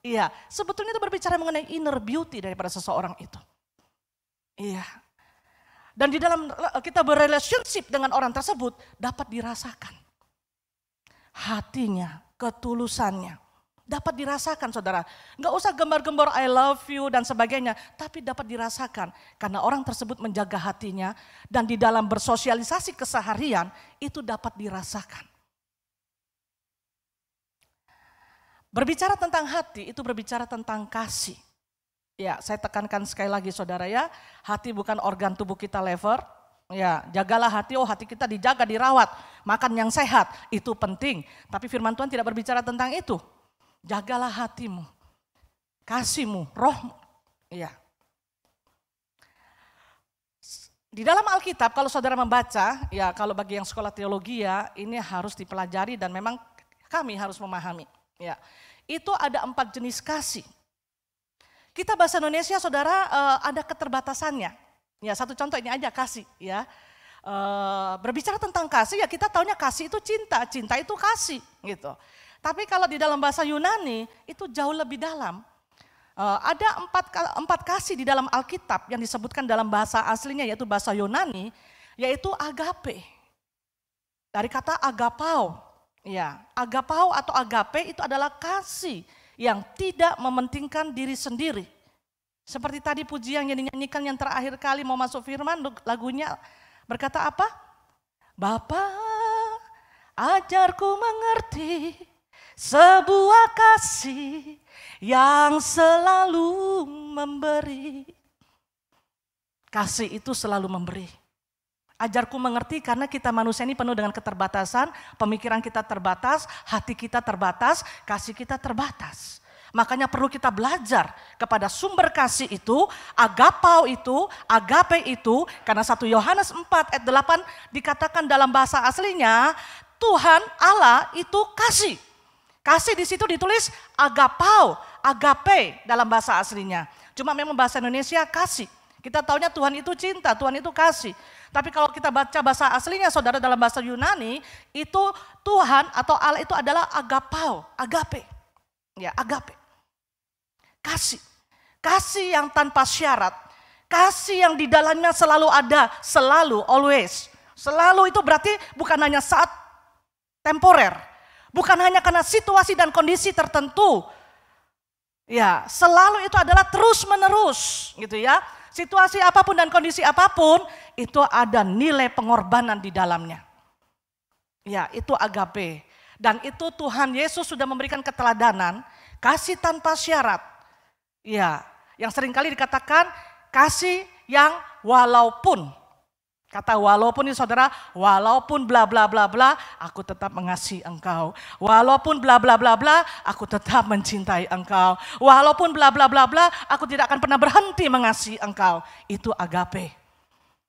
[SPEAKER 5] Iya, sebetulnya itu berbicara mengenai inner beauty daripada seseorang itu. Iya. Dan di dalam kita berrelationship dengan orang tersebut dapat dirasakan. Hatinya, ketulusannya. Dapat dirasakan saudara. Gak usah gembar-gembor I love you dan sebagainya. Tapi dapat dirasakan. Karena orang tersebut menjaga hatinya. Dan di dalam bersosialisasi keseharian itu dapat dirasakan. Berbicara tentang hati itu berbicara tentang kasih. Ya, saya tekankan sekali lagi saudara ya. Hati bukan organ tubuh kita lever. Ya, jagalah hati, hati kita dijaga, dirawat. Makan yang sehat, itu penting. Tapi firman Tuhan tidak berbicara tentang itu. Jagalah hatimu, kasihmu, rohmu. Iya. Di dalam Alkitab kalau saudara membaca, ya kalau bagi yang sekolah teologi ya ini harus dipelajari dan memang kami harus memahami. Ya, itu ada 4 jenis kasih. Kita bahasa Indonesia saudara ada keterbatasannya. Ya satu contoh ini aja kasih ya. Berbicara tentang kasih ya kita taunya kasih itu cinta, cinta itu kasih gitu. Tapi kalau di dalam bahasa Yunani itu jauh lebih dalam. Ada 4 kasih di dalam Alkitab yang disebutkan dalam bahasa aslinya yaitu bahasa Yunani, yaitu agape. Dari kata agapao. Ya, agapao atau agape itu adalah kasih yang tidak mementingkan diri sendiri. Seperti tadi pujian yang dinyanyikan yang terakhir kali mau masuk firman, lagunya berkata apa? Bapa, ajarku mengerti sebuah kasih yang selalu memberi. Kasih itu selalu memberi. Ajarku mengerti karena kita manusia ini penuh dengan keterbatasan, pemikiran kita terbatas, hati kita terbatas, kasih kita terbatas. Makanya perlu kita belajar kepada sumber kasih itu, agapao itu, agape itu, karena 1 Yohanes 4 ayat 8 dikatakan dalam bahasa aslinya, Tuhan Allah itu kasih. Kasih di situ ditulis agapao, agape dalam bahasa aslinya. Cuma memang bahasa Indonesia kasih. Kita taunya Tuhan itu cinta, Tuhan itu kasih. Tapi kalau kita baca bahasa aslinya saudara dalam bahasa Yunani, itu Tuhan atau Allah itu adalah agapao, agape. Ya, agape. Kasih. Kasih yang tanpa syarat. Kasih yang di dalamnya selalu ada, selalu, always. Selalu itu berarti bukan hanya saat temporer. Bukan hanya karena situasi dan kondisi tertentu. Ya, selalu itu adalah terus menerus gitu ya. Situasi apapun dan kondisi apapun itu ada nilai pengorbanan di dalamnya. Ya, itu agape. Dan itu Tuhan Yesus sudah memberikan keteladanan, kasih tanpa syarat. Ya, yang seringkali dikatakan kasih yang walaupun. Kata walaupun ini saudara, walaupun bla bla bla bla, aku tetap mengasihi engkau. Walaupun bla bla bla bla, aku tetap mencintai engkau. Walaupun bla bla bla bla, aku tidak akan pernah berhenti mengasihi engkau. Itu agape.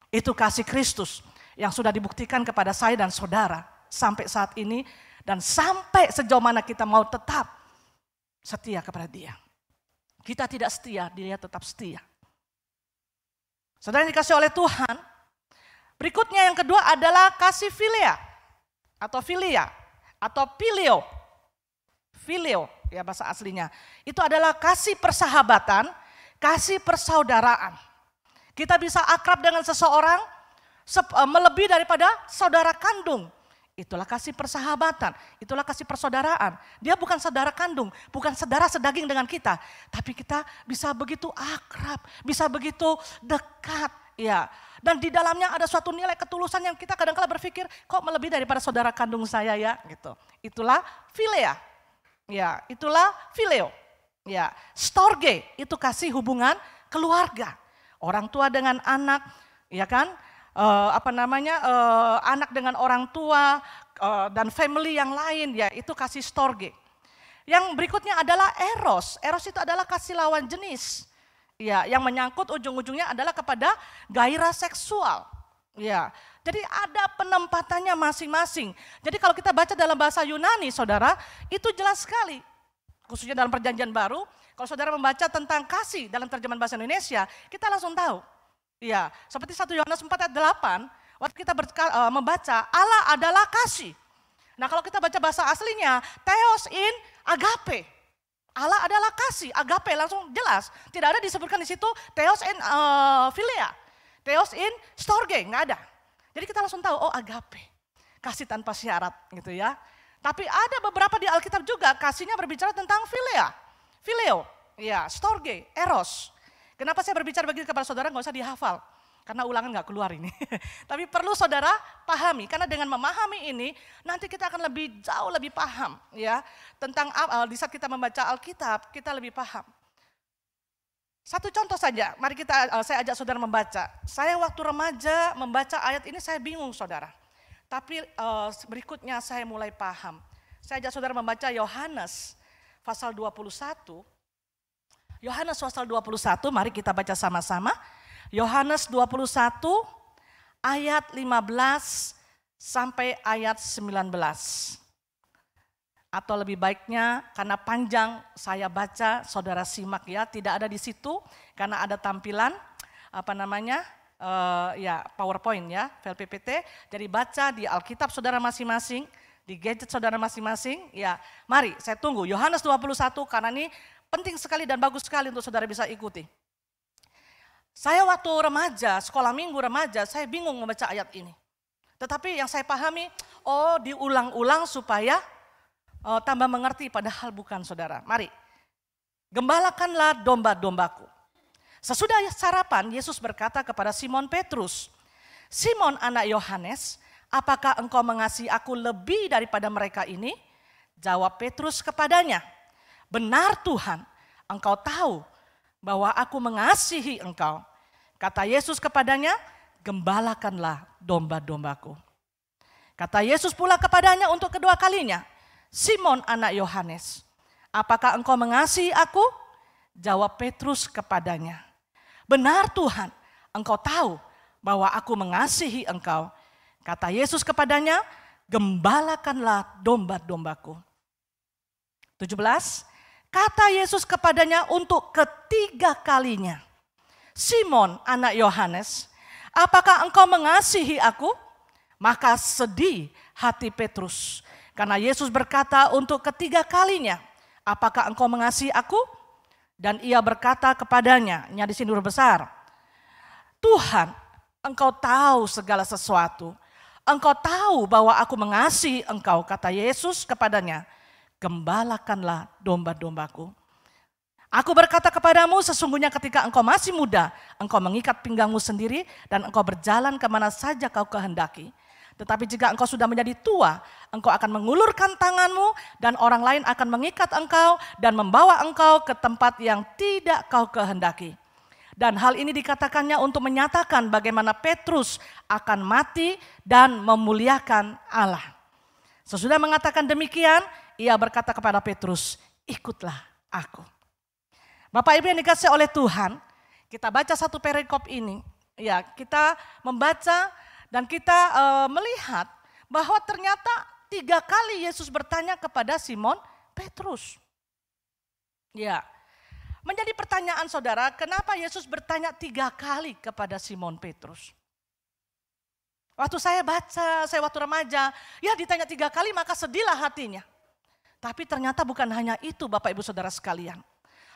[SPEAKER 5] Itu kasih Kristus yang sudah dibuktikan kepada saya dan saudara sampai saat ini dan sampai sejauh mana kita mau tetap setia kepada Dia. Kita tidak setia, Dia tetap setia. Saudara yang dikasih oleh Tuhan, berikutnya yang kedua adalah kasih filia atau filia atau pilio. Filio ya bahasa aslinya. Itu adalah kasih persahabatan, kasih persaudaraan. Kita bisa akrab dengan seseorang melebihi daripada saudara kandung. Itulah kasih persahabatan, itulah kasih persaudaraan. Dia bukan saudara kandung, bukan saudara sedaging dengan kita. Tapi kita bisa begitu akrab, bisa begitu dekat. Ya. Dan di dalamnya ada suatu nilai ketulusan yang kita kadang-kala berpikir, kok melebihi daripada saudara kandung saya ya. Gitu. Itulah philea. Ya, itulah phileo. Ya, storge itu kasih hubungan keluarga. Orang tua dengan anak, ya kan? Anak dengan orang tua dan family yang lain, ya itu kasih storge. Yang berikutnya adalah eros. Eros itu adalah kasih lawan jenis. Ya, yang menyangkut ujung-ujungnya adalah kepada gairah seksual. Ya, jadi ada penempatannya masing-masing. Jadi kalau kita baca dalam bahasa Yunani, saudara, itu jelas sekali. Khususnya dalam Perjanjian Baru, kalau saudara membaca tentang kasih dalam terjemahan bahasa Indonesia, kita langsung tahu. Ya, seperti 1 Yohanes 4 ayat 8, waktu kita membaca Allah adalah kasih. Nah kalau kita baca bahasa aslinya, theos in agape. Allah adalah kasih, agape langsung jelas. Tidak ada disebutkan di situ theos in philea, theos in storge, nggak ada. Jadi kita langsung tahu, oh agape, kasih tanpa syarat gitu ya. Tapi ada beberapa di Alkitab juga kasihnya berbicara tentang philea, phileo, ya storge, eros. Kenapa saya berbicara begitu kepada saudara, nggak usah dihafal. Karena ulangan nggak keluar ini. Tapi perlu saudara pahami, karena dengan memahami ini, nanti kita akan jauh lebih paham. Ya, tentang di saat kita membaca Alkitab, kita lebih paham. Satu contoh saja, mari saya ajak saudara membaca. Saya waktu remaja membaca ayat ini saya bingung saudara. Tapi berikutnya saya mulai paham. Saya ajak saudara membaca Yohanes pasal 21. Yohanes pasal 21, mari kita baca sama-sama. Yohanes 21 ayat 15 sampai ayat 19. Atau lebih baiknya karena panjang saya baca, saudara simak ya. Tidak ada di situ karena ada tampilan PowerPoint ya, file PPT. Jadi baca di Alkitab saudara masing-masing, di gadget saudara masing-masing. Ya, mari saya tunggu Yohanes 21 karena ini penting sekali dan bagus sekali untuk saudara bisa ikuti. Saya waktu remaja, sekolah minggu remaja, saya bingung membaca ayat ini. Tetapi yang saya pahami, oh diulang-ulang supaya tambah mengerti, padahal bukan saudara. Mari, gembalakanlah domba-dombaku. Sesudah sarapan, Yesus berkata kepada Simon Petrus, Simon anak Yohanes, apakah engkau mengasihi aku lebih daripada mereka ini? Jawab Petrus kepadanya, benar Tuhan, engkau tahu bahwa aku mengasihi engkau. Kata Yesus kepadanya, gembalakanlah domba-dombaku. Kata Yesus pula kepadanya untuk kedua kalinya, Simon anak Yohanes, apakah engkau mengasihi aku? Jawab Petrus kepadanya, benar Tuhan, engkau tahu bahwa aku mengasihi engkau. Kata Yesus kepadanya, gembalakanlah domba-dombaku. 17. Kata Yesus kepadanya untuk ketiga kalinya, Simon anak Yohanes, apakah engkau mengasihi aku? Maka sedih hati Petrus, karena Yesus berkata untuk ketiga kalinya, apakah engkau mengasihi aku? Dan ia berkata kepadanya, di sini huruf besar, Tuhan, engkau tahu segala sesuatu, engkau tahu bahwa aku mengasihi engkau. Kata Yesus kepadanya, gembalakanlah domba-dombaku. Aku berkata kepadamu, sesungguhnya ketika engkau masih muda, engkau mengikat pinggangmu sendiri dan engkau berjalan kemana saja kau kehendaki. Tetapi jika engkau sudah menjadi tua, engkau akan mengulurkan tanganmu dan orang lain akan mengikat engkau dan membawa engkau ke tempat yang tidak kau kehendaki. Dan hal ini dikatakannya untuk menyatakan bagaimana Petrus akan mati dan memuliakan Allah. Sesudah mengatakan demikian, ia berkata kepada Petrus, ikutlah aku. Bapak Ibu yang dikasihi oleh Tuhan, kita baca satu perikop ini. Ya, kita membaca dan kita melihat bahwa ternyata 3 kali Yesus bertanya kepada Simon Petrus. Ya, menjadi pertanyaan saudara, kenapa Yesus bertanya 3 kali kepada Simon Petrus? Waktu saya baca, saya waktu remaja, ya ditanya 3 kali maka sedihlah hatinya. Tapi ternyata bukan hanya itu Bapak Ibu Saudara sekalian.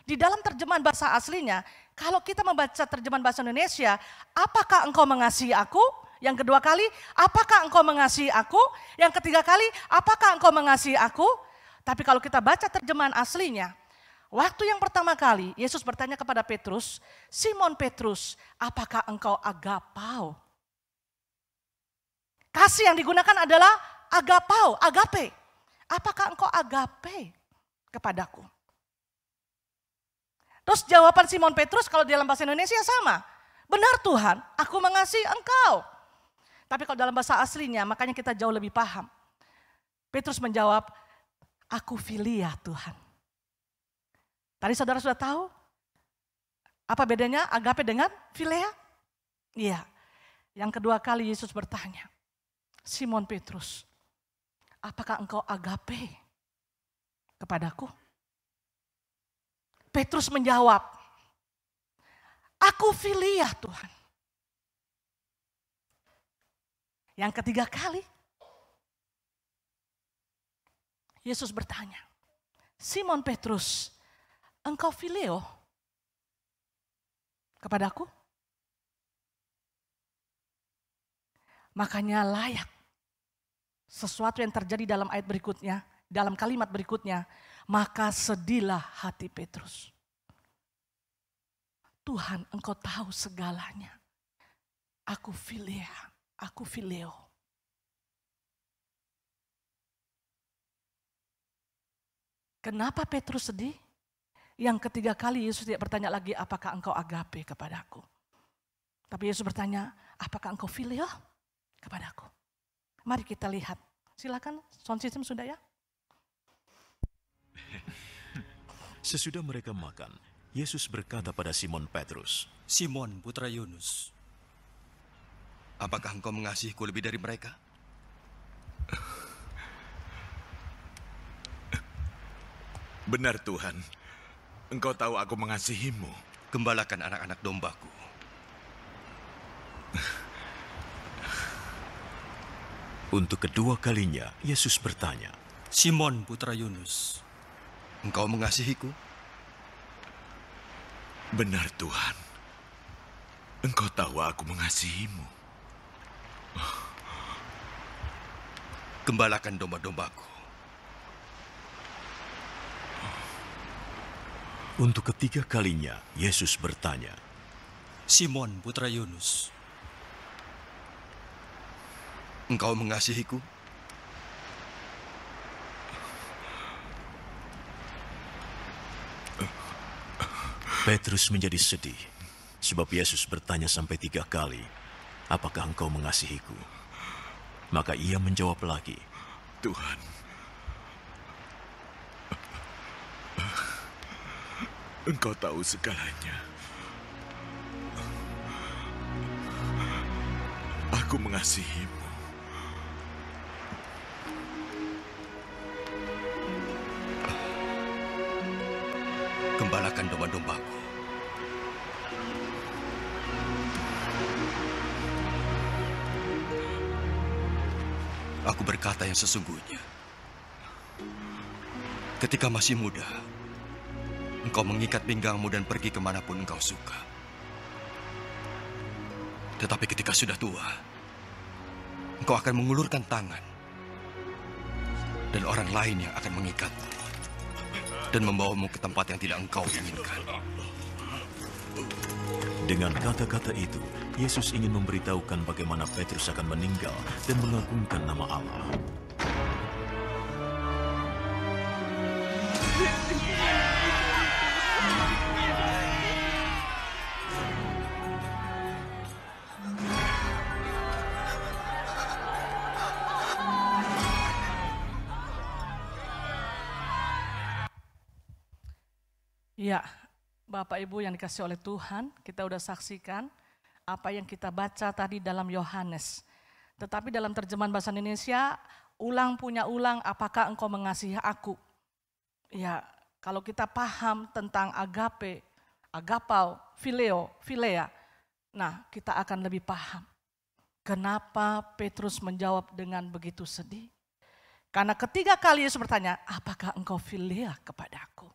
[SPEAKER 5] Di dalam terjemahan bahasa aslinya, kalau kita membaca terjemahan bahasa Indonesia, apakah engkau mengasihi aku? Yang kedua kali, apakah engkau mengasihi aku? Yang ketiga kali, apakah engkau mengasihi aku? Tapi kalau kita baca terjemahan aslinya, waktu yang pertama kali Yesus bertanya kepada Petrus, Simon Petrus, apakah engkau agapau? Kasih yang digunakan adalah agapau, agape. Apakah engkau agape kepadaku? Terus jawaban Simon Petrus kalau dalam bahasa Indonesia sama. Benar Tuhan, aku mengasihi engkau. Tapi kalau dalam bahasa aslinya makanya kita jauh lebih paham. Petrus menjawab, aku filia Tuhan. Tadi saudara sudah tahu apa bedanya agape dengan filea? Iya. Yang kedua kali Yesus bertanya, Simon Petrus, apakah engkau agape kepadaku? Petrus menjawab, aku filia Tuhan. Yang ketiga kali, Yesus bertanya, Simon Petrus, engkau fileo kepadaku? Makanya layak sesuatu yang terjadi dalam ayat berikutnya, dalam kalimat berikutnya, maka sedihlah hati Petrus. Tuhan, engkau tahu segalanya. Aku filea, aku fileo. Kenapa Petrus sedih? Yang ketiga kali Yesus tidak bertanya lagi, apakah engkau agape kepadaku? Tapi Yesus bertanya, apakah engkau fileo kepadaku? Mari kita lihat. Silakan, sound system sudah ya?
[SPEAKER 6] Sesudah mereka makan, Yesus berkata pada Simon Petrus,
[SPEAKER 7] Simon, putra Yunus, apakah engkau mengasihiku lebih dari mereka?
[SPEAKER 8] Benar Tuhan, engkau tahu aku mengasihimu.
[SPEAKER 7] Gembalakan anak-anak dombaku.
[SPEAKER 6] Untuk kedua kalinya, Yesus bertanya,
[SPEAKER 7] Simon, putra Yunus, engkau mengasihiku?
[SPEAKER 8] Benar Tuhan, engkau tahu aku mengasihimu.
[SPEAKER 7] Gembalakan domba-dombaku.
[SPEAKER 6] Untuk ketiga kalinya, Yesus bertanya,
[SPEAKER 7] Simon, putra Yunus, engkau mengasihiku?
[SPEAKER 6] Petrus menjadi sedih, sebab Yesus bertanya sampai 3 kali, apakah engkau mengasihiku? Maka ia menjawab lagi,
[SPEAKER 8] Tuhan, engkau tahu segalanya. Aku mengasihimu.
[SPEAKER 7] Gembalakan domba-dombaku. Aku berkata yang sesungguhnya. Ketika masih muda, engkau mengikat pinggangmu dan pergi kemanapun engkau suka. Tetapi ketika sudah tua, engkau akan mengulurkan tangan. Dan orang lain yang akan mengikatmu. Dan membawamu ke tempat yang tidak engkau inginkan.
[SPEAKER 6] Dengan kata-kata itu, Yesus ingin memberitahukan bagaimana Petrus akan meninggal dan mengagungkan nama Allah.
[SPEAKER 5] Ya, Bapak Ibu yang dikasih oleh Tuhan, kita udah saksikan apa yang kita baca tadi dalam Yohanes. Tetapi dalam terjemahan bahasa Indonesia, ulang punya ulang, apakah engkau mengasihi aku? Ya, kalau kita paham tentang agape, agapau, fileo, filea, nah kita akan lebih paham. Kenapa Petrus menjawab dengan begitu sedih? Karena ketiga kali Yesus bertanya, apakah engkau filea kepadaku?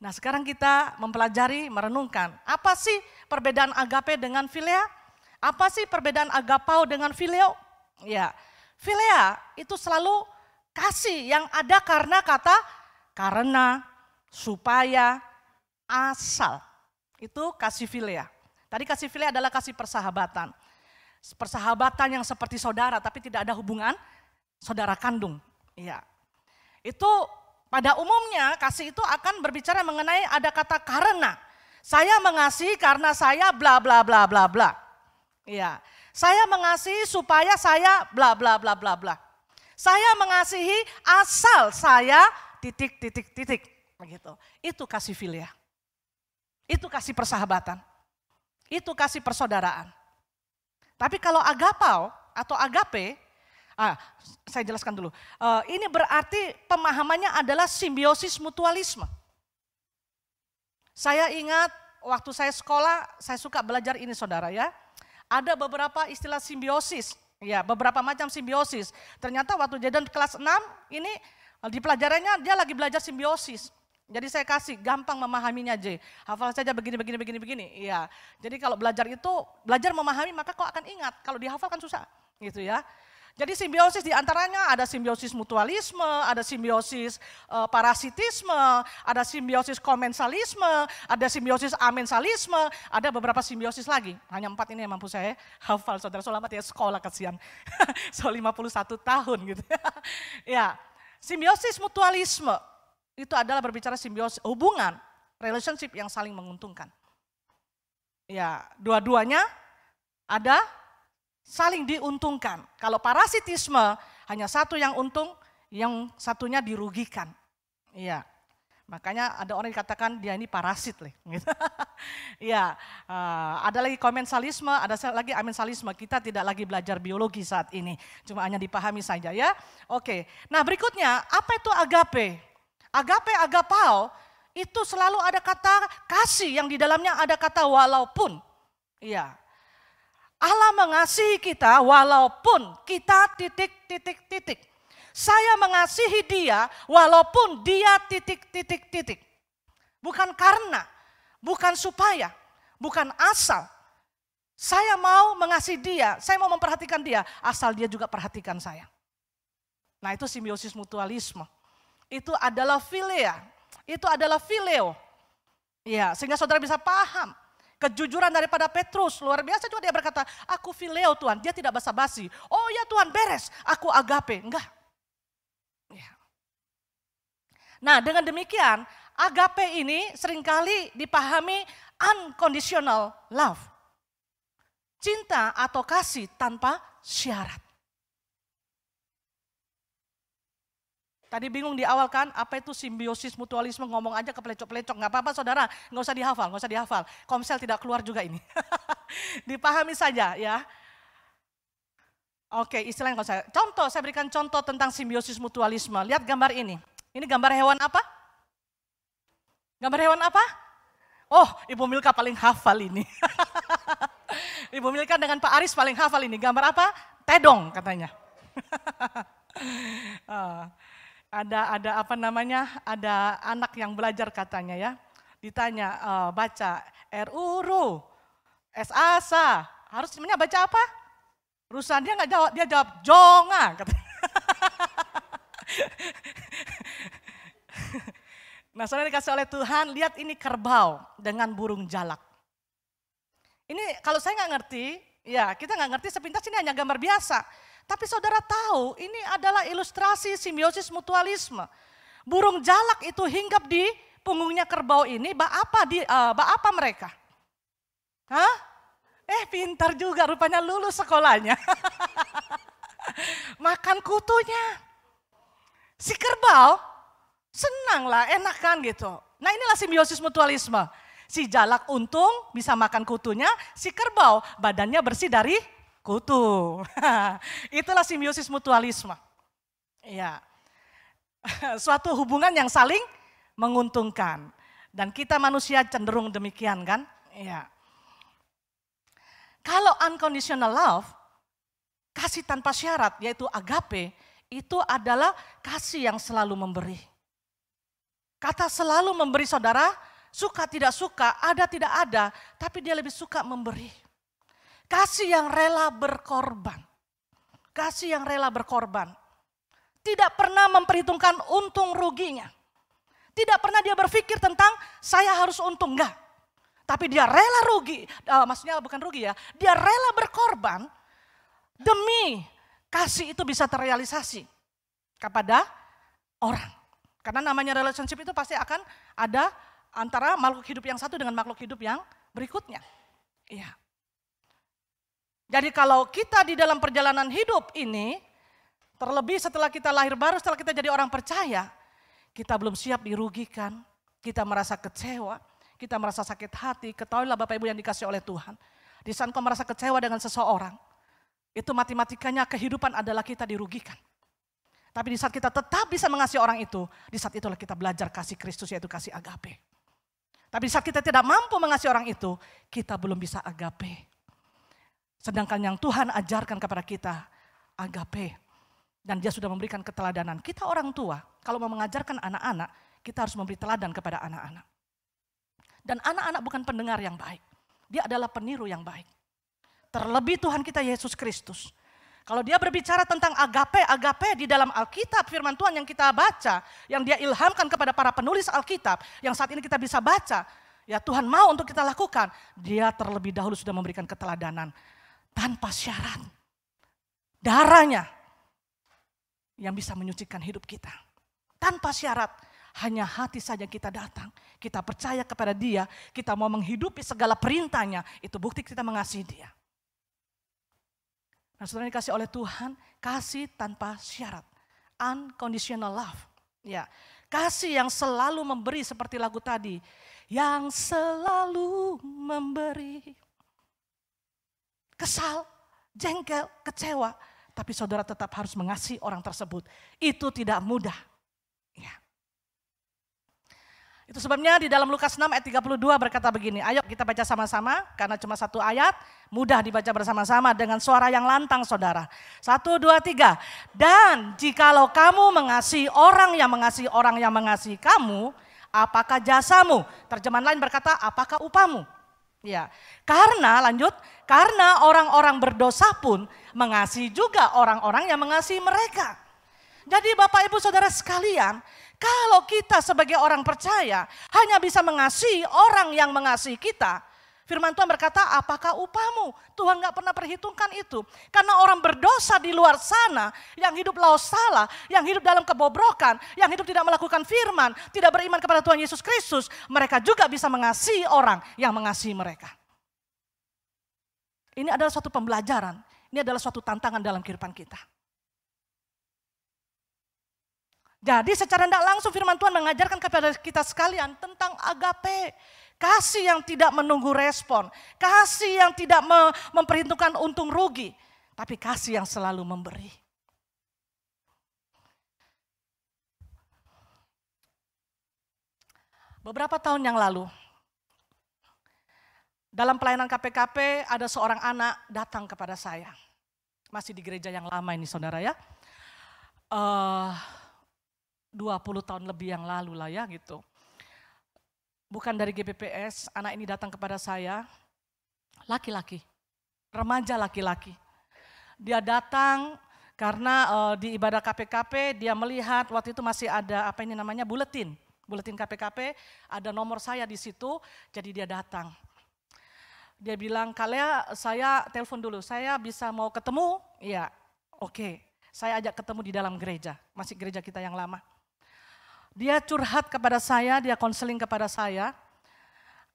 [SPEAKER 5] Nah sekarang kita mempelajari, merenungkan, apa sih perbedaan agape dengan philea? Apa sih perbedaan agapao dengan phileo? Ya, philea itu selalu kasih yang ada karena kata karena, supaya, asal. Itu kasih philea. Tadi kasih philea adalah kasih persahabatan. Persahabatan yang seperti saudara tapi tidak ada hubungan saudara kandung. Iya. Itu pada umumnya kasih itu akan berbicara mengenai ada kata karena. Saya mengasihi karena saya bla bla bla bla bla. Iya. Saya mengasihi supaya saya bla bla bla bla bla. Saya mengasihi asal saya titik titik titik begitu. Itu kasih philea. Itu kasih persahabatan. Itu kasih persaudaraan. Tapi kalau agapao atau agape, saya jelaskan dulu. Ini berarti pemahamannya adalah simbiosis mutualisme. Saya ingat waktu saya sekolah, saya suka belajar ini saudara ya. Ada beberapa istilah simbiosis, ya beberapa macam simbiosis. Ternyata waktu Jaden kelas 6 ini di pelajarannya dia lagi belajar simbiosis. Jadi saya kasih gampang memahaminya J. Hafal saja begini. Iya. Jadi kalau belajar itu, belajar memahami maka kau akan ingat. Kalau dihafal kan susah gitu ya. Jadi simbiosis diantaranya ada simbiosis mutualisme, ada simbiosis parasitisme, ada simbiosis komensalisme, ada simbiosis amensalisme, ada beberapa simbiosis lagi. Hanya 4 ini yang mampu saya hafal saudara. Selamat ya sekolah kasihan. So 51 tahun gitu. Ya, simbiosis mutualisme. Itu adalah berbicara simbiosis, hubungan, relationship yang saling menguntungkan. Ya, dua-duanya ada saling diuntungkan. Kalau parasitisme hanya satu yang untung, yang satunya dirugikan. Iya, makanya ada orang yang dikatakan dia ini parasit. Gitu. Ya, ada lagi komensalisme, ada lagi amensalisme. Kita tidak lagi belajar biologi saat ini, cuma hanya dipahami saja ya. Oke, nah berikutnya apa itu agape? Agape, agapao, itu selalu ada kata kasih yang di dalamnya ada kata walaupun. Iya. Allah mengasihi kita walaupun kita titik. Saya mengasihi dia walaupun dia titik. Bukan karena, bukan supaya, bukan asal. Saya mau mengasihi dia, saya mau memperhatikan dia, asal dia juga perhatikan saya. Nah itu simbiosis mutualisme. Itu adalah philea, itu adalah phileo. Ya, sehingga saudara bisa paham kejujuran daripada Petrus, luar biasa juga dia berkata, aku phileo Tuhan, dia tidak basa-basi. Oh ya Tuhan beres, aku agape, enggak. Ya. Nah dengan demikian, agape ini seringkali dipahami unconditional love. Cinta atau kasih tanpa syarat. Tadi bingung di awal kan, apa itu simbiosis mutualisme, ngomong aja kepelecok-pelecok, nggak apa-apa saudara, nggak usah dihafal. Komsel tidak keluar juga ini. Dipahami saja ya. Oke, istilahnya kalau saya berikan contoh tentang simbiosis mutualisme. Lihat gambar ini. Ini gambar hewan apa? Gambar hewan apa? Oh, Ibu Milka paling hafal ini. Ibu Milka dengan Pak Aris paling hafal ini. Gambar apa? Tedong katanya. Ada apa namanya, ada anak yang belajar katanya ya, ditanya baca RURU, SASA, harus sebenarnya baca apa? Rusan dia nggak jawab, dia jawab jonga. Nah saudara dikasih oleh Tuhan, lihat ini kerbau dengan burung jalak. Ini kalau saya nggak ngerti, ya kita nggak ngerti sepintas ini hanya gambar biasa. Tapi saudara tahu ini adalah ilustrasi simbiosis mutualisme. Burung jalak itu hinggap di punggungnya kerbau ini, bak apa mereka? Hah? Pintar juga rupanya lulus sekolahnya. Makan kutunya. Si kerbau senang lah, enak kan gitu. Nah inilah simbiosis mutualisme. Si jalak untung bisa makan kutunya, si kerbau badannya bersih dari kutu. Itulah simbiosis mutualisme. Ya. Suatu hubungan yang saling menguntungkan. Dan kita manusia cenderung demikian kan? Ya. Kalau unconditional love, kasih tanpa syarat yaitu agape, itu adalah kasih yang selalu memberi. Kata selalu memberi saudara, suka tidak suka, ada tidak ada, tapi dia lebih suka memberi. Kasih yang rela berkorban. Kasih yang rela berkorban. Tidak pernah memperhitungkan untung ruginya. Tidak pernah dia berpikir tentang saya harus untung, enggak. Tapi dia rela rugi, maksudnya bukan rugi ya, dia rela berkorban demi kasih itu bisa terrealisasi kepada orang. Karena namanya relationship itu pasti akan ada antara makhluk hidup yang satu dengan makhluk hidup yang berikutnya. Iya. Jadi kalau kita di dalam perjalanan hidup ini, terlebih setelah kita lahir baru, setelah kita jadi orang percaya, kita belum siap dirugikan, kita merasa kecewa, kita merasa sakit hati. Ketahuilah Bapak Ibu yang dikasih oleh Tuhan, di saat kau merasa kecewa dengan seseorang, itu matematikanya kehidupan adalah kita dirugikan. Tapi di saat kita tetap bisa mengasihi orang itu, di saat itulah kita belajar kasih Kristus, yaitu kasih agape. Tapi di saat kita tidak mampu mengasihi orang itu, kita belum bisa agape. Sedangkan yang Tuhan ajarkan kepada kita, agape. Dan dia sudah memberikan keteladanan. Kita orang tua, kalau mau mengajarkan anak-anak, kita harus memberi teladan kepada anak-anak. Dan anak-anak bukan pendengar yang baik. Dia adalah peniru yang baik. Terlebih Tuhan kita Yesus Kristus. Kalau dia berbicara tentang agape di dalam Alkitab, firman Tuhan yang kita baca, yang dia ilhamkan kepada para penulis Alkitab, yang saat ini kita bisa baca, ya Tuhan mau untuk kita lakukan, dia terlebih dahulu sudah memberikan keteladanan. Tanpa syarat. Darahnya yang bisa menyucikan hidup kita. Tanpa syarat, hanya hati saja kita datang. Kita percaya kepada dia, kita mau menghidupi segala perintahnya, itu bukti kita mengasihi dia. Nah, saudara dikasih oleh Tuhan, kasih tanpa syarat. Unconditional love. Ya, kasih yang selalu memberi seperti lagu tadi. Yang selalu memberi. Kesal, jengkel, kecewa. Tapi saudara tetap harus mengasihi orang tersebut. Itu tidak mudah. Ya. Itu sebabnya di dalam Lukas 6 ayat 32 berkata begini. Ayo kita baca sama-sama karena cuma satu ayat. Mudah dibaca bersama-sama dengan suara yang lantang saudara. 1, 2, 3. Dan jikalau kamu mengasihi orang yang mengasihi kamu. Apakah jasamu? Terjemahan lain berkata apakah upamu? Ya, karena orang-orang berdosa pun mengasihi juga orang-orang yang mengasihi mereka. Jadi Bapak Ibu Saudara sekalian, kalau kita sebagai orang percaya hanya bisa mengasihi orang yang mengasihi kita, firman Tuhan berkata apakah upamu? Tuhan gak pernah perhitungkan itu. Karena orang berdosa di luar sana, yang hidup laos salah, yang hidup dalam kebobrokan, yang hidup tidak melakukan firman, tidak beriman kepada Tuhan Yesus Kristus, mereka juga bisa mengasihi orang yang mengasihi mereka. Ini adalah suatu pembelajaran, ini adalah suatu tantangan dalam kehidupan kita. Jadi secara tidak langsung firman Tuhan mengajarkan kepada kita sekalian tentang agape. Kasih yang tidak menunggu respon. Kasih yang tidak memperhitungkan untung rugi. Tapi kasih yang selalu memberi. Beberapa tahun yang lalu, dalam pelayanan KPKP ada seorang anak datang kepada saya. Masih di gereja yang lama ini saudara ya. 20 tahun lebih yang lalu lah ya gitu. Bukan dari GPPS, anak ini datang kepada saya, laki-laki, remaja laki-laki. Dia datang karena di ibadah KPKP dia melihat waktu itu masih ada buletin KPKP, ada nomor saya di situ, jadi dia datang. Dia bilang, Kalea saya telepon dulu, saya bisa mau ketemu? Iya, oke. Saya ajak ketemu di dalam gereja, masih gereja kita yang lama. Dia curhat kepada saya, dia konseling kepada saya.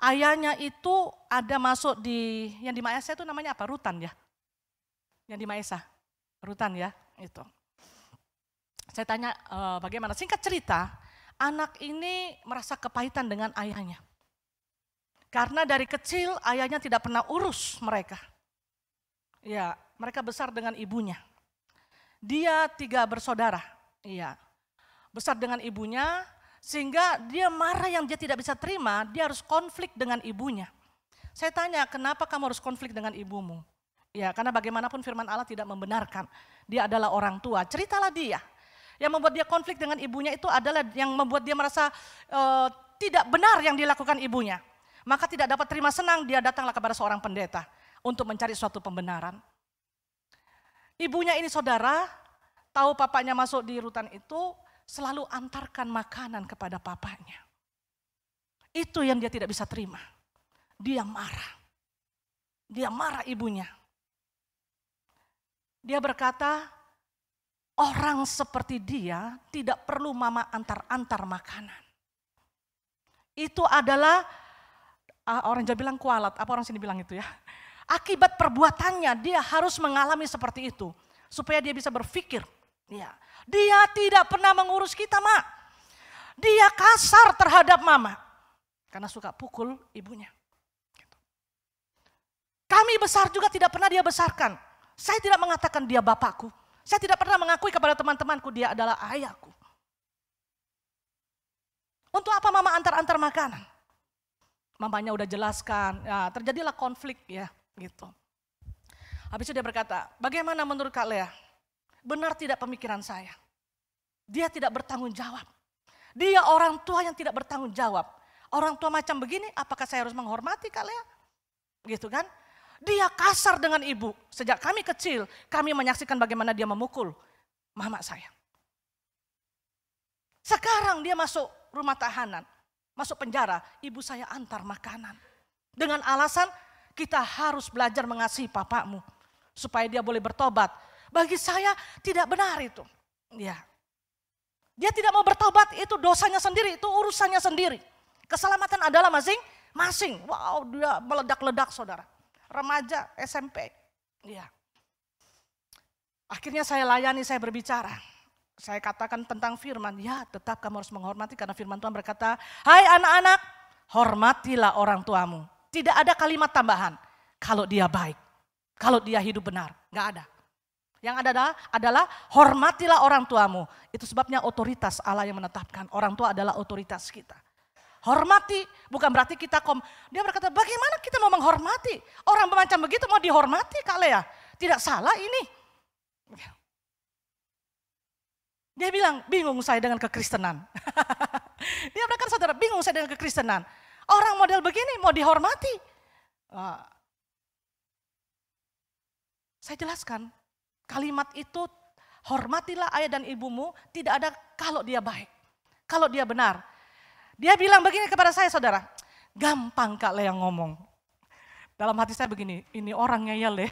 [SPEAKER 5] Ayahnya itu ada masuk yang di Maesa itu namanya apa? Rutan ya? Yang di Maesa, Rutan ya, itu. Saya tanya bagaimana, singkat cerita, anak ini merasa kepahitan dengan ayahnya. Karena dari kecil ayahnya tidak pernah urus mereka. Ya, mereka besar dengan ibunya. Dia 3 bersaudara, iya. Besar dengan ibunya, sehingga dia marah yang dia tidak bisa terima, dia harus konflik dengan ibunya. Saya tanya, kenapa kamu harus konflik dengan ibumu? Ya, karena bagaimanapun firman Allah tidak membenarkan. Dia adalah orang tua, ceritalah dia. Yang membuat dia konflik dengan ibunya itu adalah yang membuat dia merasa tidak benar yang dilakukan ibunya. Maka tidak dapat terima senang, dia datanglah kepada seorang pendeta untuk mencari suatu pembenaran. Ibunya ini saudara, tahu papanya masuk di rutan itu, selalu antarkan makanan kepada papanya. Itu yang dia tidak bisa terima. Dia marah. Dia marah ibunya. Dia berkata, orang seperti dia tidak perlu mama antar-antar makanan. Itu adalah, orang Jawa bilang kualat, apa orang sini bilang itu ya. Akibat perbuatannya dia harus mengalami seperti itu. Supaya dia bisa berpikir. Ya, dia tidak pernah mengurus kita, Mak. Dia kasar terhadap mama. Karena suka pukul ibunya. Kami besar juga tidak pernah dia besarkan. Saya tidak mengatakan dia bapakku. Saya tidak pernah mengakui kepada teman-temanku dia adalah ayahku. Untuk apa mama antar-antar makanan? Mamanya udah jelaskan, ya, terjadilah konflik ya gitu. Habis itu dia berkata, bagaimana menurut Kak Lea? Benar tidak pemikiran saya? Dia tidak bertanggung jawab. Dia orang tua yang tidak bertanggung jawab. Orang tua macam begini, apakah saya harus menghormati Kak Lea? Gitu kan? Dia kasar dengan ibu. Sejak kami kecil, kami menyaksikan bagaimana dia memukul mama saya. Sekarang dia masuk rumah tahanan, masuk penjara, ibu saya antar makanan. Dengan alasan kita harus belajar mengasihi papamu supaya dia boleh bertobat. Bagi saya tidak benar itu. Ya. Dia tidak mau bertobat, itu dosanya sendiri, itu urusannya sendiri. Keselamatan adalah masing-masing. Wow, dia meledak-ledak saudara. Remaja, SMP. Ya. Akhirnya saya layani, saya berbicara. Saya katakan tentang firman, ya tetap kamu harus menghormati karena firman Tuhan berkata, hai anak-anak, hormatilah orang tuamu. Tidak ada kalimat tambahan, kalau dia baik, kalau dia hidup benar, gak ada. Yang ada adalah hormatilah orang tuamu. Itu sebabnya otoritas Allah yang menetapkan, orang tua adalah otoritas kita. Hormati, bukan berarti kita dia berkata bagaimana kita mau menghormati, orang macam begitu mau dihormati Kak Lea, tidak salah ini. Dia bilang, bingung saya dengan kekristenan. Dia berkata, saudara, bingung saya dengan kekristenan. Orang model begini mau dihormati. Saya jelaskan, kalimat itu, hormatilah ayah dan ibumu, tidak ada kalau dia baik. Kalau dia benar. Dia bilang begini kepada saya, saudara. Gampang Kak Lea ngomong. Dalam hati saya begini, ini orang ngeyel ya.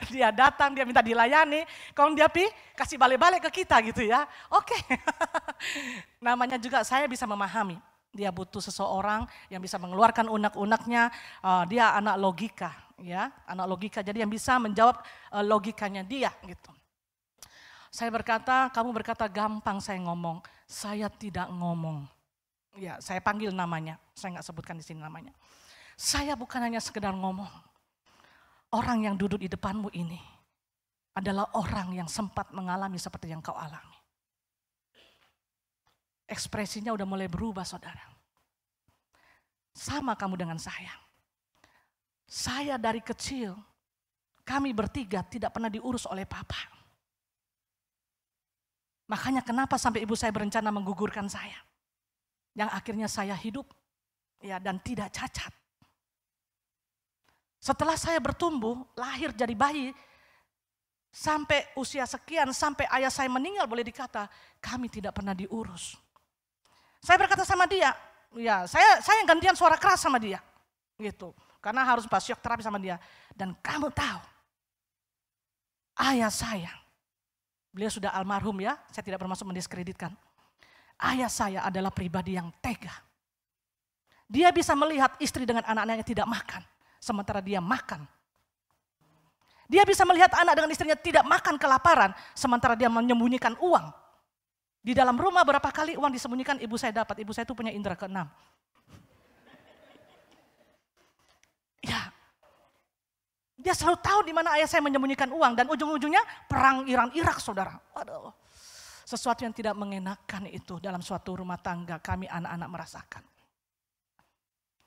[SPEAKER 5] Dia datang, dia minta dilayani. Kalau dia kasih balik-balik ke kita gitu ya. Oke. Namanya juga saya bisa memahami. Dia butuh seseorang yang bisa mengeluarkan unek-uneknya. Dia anak logika, ya, anak logika. Jadi yang bisa menjawab logikanya dia gitu. Saya berkata, kamu berkata gampang saya ngomong. Saya tidak ngomong. Ya, saya panggil namanya. Saya nggak sebutkan di sini namanya. Saya bukan hanya sekedar ngomong. Orang yang duduk di depanmu ini adalah orang yang sempat mengalami seperti yang kau alami. Ekspresinya udah mulai berubah, saudara. Sama kamu dengan saya. Saya dari kecil, kami bertiga tidak pernah diurus oleh papa. Makanya kenapa sampai ibu saya berencana menggugurkan saya. Yang akhirnya saya hidup ya dan tidak cacat. Setelah saya bertumbuh, lahir jadi bayi, sampai usia sekian, sampai ayah saya meninggal boleh dikata, kami tidak pernah diurus. Saya berkata sama dia, ya saya gantian suara keras sama dia, gitu, karena harus syok terapi sama dia. Dan kamu tahu, ayah saya, beliau sudah almarhum ya, saya tidak bermaksud mendiskreditkan. Ayah saya adalah pribadi yang tega. Dia bisa melihat istri dengan anak-anaknya tidak makan. Sementara dia makan. Dia bisa melihat anak dengan istrinya tidak makan kelaparan. Sementara dia menyembunyikan uang. Di dalam rumah berapa kali uang disembunyikan ibu saya dapat. Ibu saya itu punya indera keenam. Ya. Dia selalu tahu di mana ayah saya menyembunyikan uang. Dan ujung-ujungnya perang Iran-Irak saudara. Aduh. Sesuatu yang tidak mengenakan itu dalam suatu rumah tangga kami anak-anak merasakan.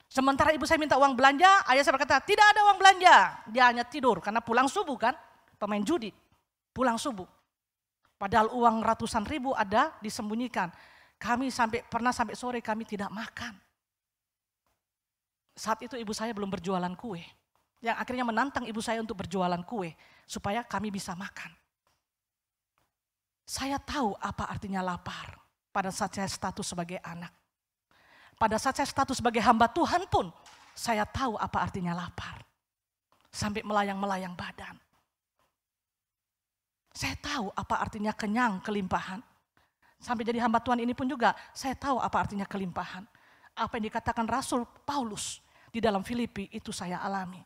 [SPEAKER 5] Sementara ibu saya minta uang belanja, ayah saya berkata tidak ada uang belanja. Dia hanya tidur karena pulang subuh kan, pemain judi, pulang subuh. Padahal uang ratusan ribu ada disembunyikan. Kami pernah sampai sore kami tidak makan. Saat itu ibu saya belum berjualan kue. Yang akhirnya menantang ibu saya untuk berjualan kue. Supaya kami bisa makan. Saya tahu apa artinya lapar. Pada saat saya status sebagai anak. Pada saat saya status sebagai hamba Tuhan pun. Saya tahu apa artinya lapar. Sampai melayang-melayang badan. Saya tahu apa artinya kenyang, kelimpahan. Sampai jadi hamba Tuhan ini pun juga saya tahu apa artinya kelimpahan. Apa yang dikatakan Rasul Paulus di dalam Filipi itu saya alami.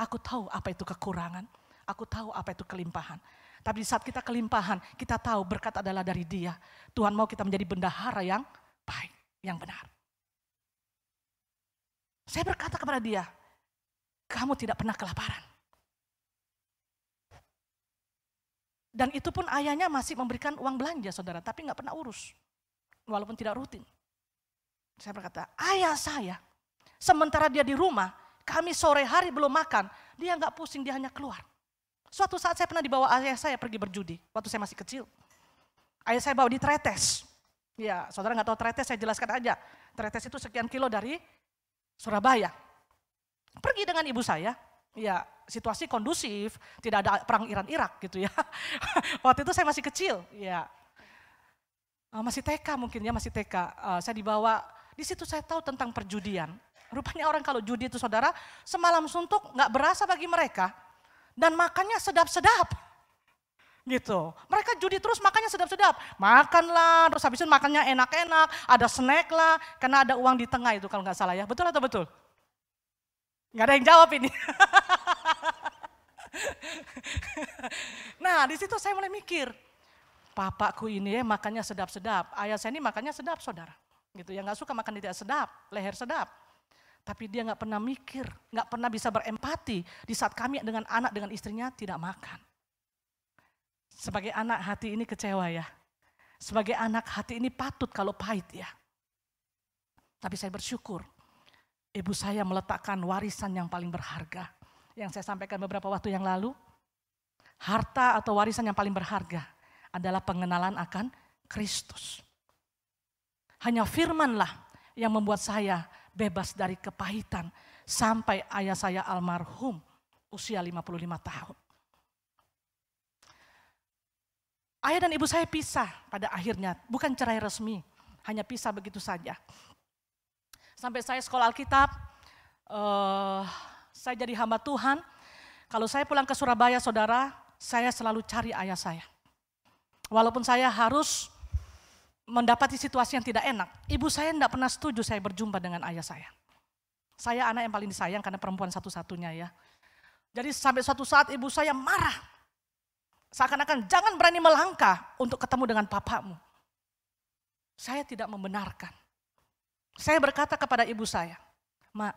[SPEAKER 5] Aku tahu apa itu kekurangan. Aku tahu apa itu kelimpahan. Tapi di saat kita kelimpahan, kita tahu berkat adalah dari Dia. Tuhan mau kita menjadi bendahara yang baik, yang benar. Saya berkata kepada dia, kamu tidak pernah kelaparan. Dan itu pun ayahnya masih memberikan uang belanja saudara, tapi nggak pernah urus. Walaupun tidak rutin. Saya berkata, ayah saya, sementara dia di rumah, kami sore hari belum makan, dia nggak pusing, dia hanya keluar. Suatu saat saya pernah dibawa ayah saya pergi berjudi, waktu saya masih kecil. Ayah saya bawa di Tretes. Ya, saudara nggak tahu Tretes, saya jelaskan aja. Tretes itu sekian kilo dari Surabaya. Pergi dengan ibu saya, ya situasi kondusif, tidak ada perang Iran-Irak gitu ya. Waktu itu saya masih kecil, ya masih TK mungkin ya, masih TK. Saya dibawa, di situ saya tahu tentang perjudian. Rupanya orang kalau judi itu saudara, semalam suntuk nggak berasa bagi mereka. Dan makannya sedap-sedap. Gitu. Mereka judi terus makannya sedap-sedap. Makanlah, terus habis itu makannya enak-enak, ada snack lah, karena ada uang di tengah itu kalau nggak salah ya. Betul atau betul? Nggak ada yang jawab ini. Nah di situ saya mulai mikir, papaku ini makannya sedap-sedap, ayah saya ini makannya sedap saudara. Gitu ya, nggak suka makan tidak sedap, leher sedap. Tapi dia nggak pernah mikir, nggak pernah bisa berempati di saat kami dengan anak dengan istrinya tidak makan. Sebagai anak hati ini kecewa ya. Sebagai anak hati ini patut kalau pahit ya. Tapi saya bersyukur ibu saya meletakkan warisan yang paling berharga. Yang saya sampaikan beberapa waktu yang lalu. Harta atau warisan yang paling berharga adalah pengenalan akan Kristus. Hanya firman-lah yang membuat saya bebas dari kepahitan sampai ayah saya almarhum usia 55 tahun. Ayah dan ibu saya pisah pada akhirnya, bukan cerai resmi, hanya pisah begitu saja. Sampai saya sekolah Alkitab, saya jadi hamba Tuhan. Kalau saya pulang ke Surabaya saudara, saya selalu cari ayah saya. Walaupun saya harus mendapati situasi yang tidak enak, ibu saya tidak pernah setuju saya berjumpa dengan ayah saya. Saya anak yang paling disayang karena perempuan satu-satunya ya. Jadi sampai suatu saat ibu saya marah. Seakan-akan jangan berani melangkah untuk ketemu dengan papamu. Saya tidak membenarkan. Saya berkata kepada ibu saya, Mak,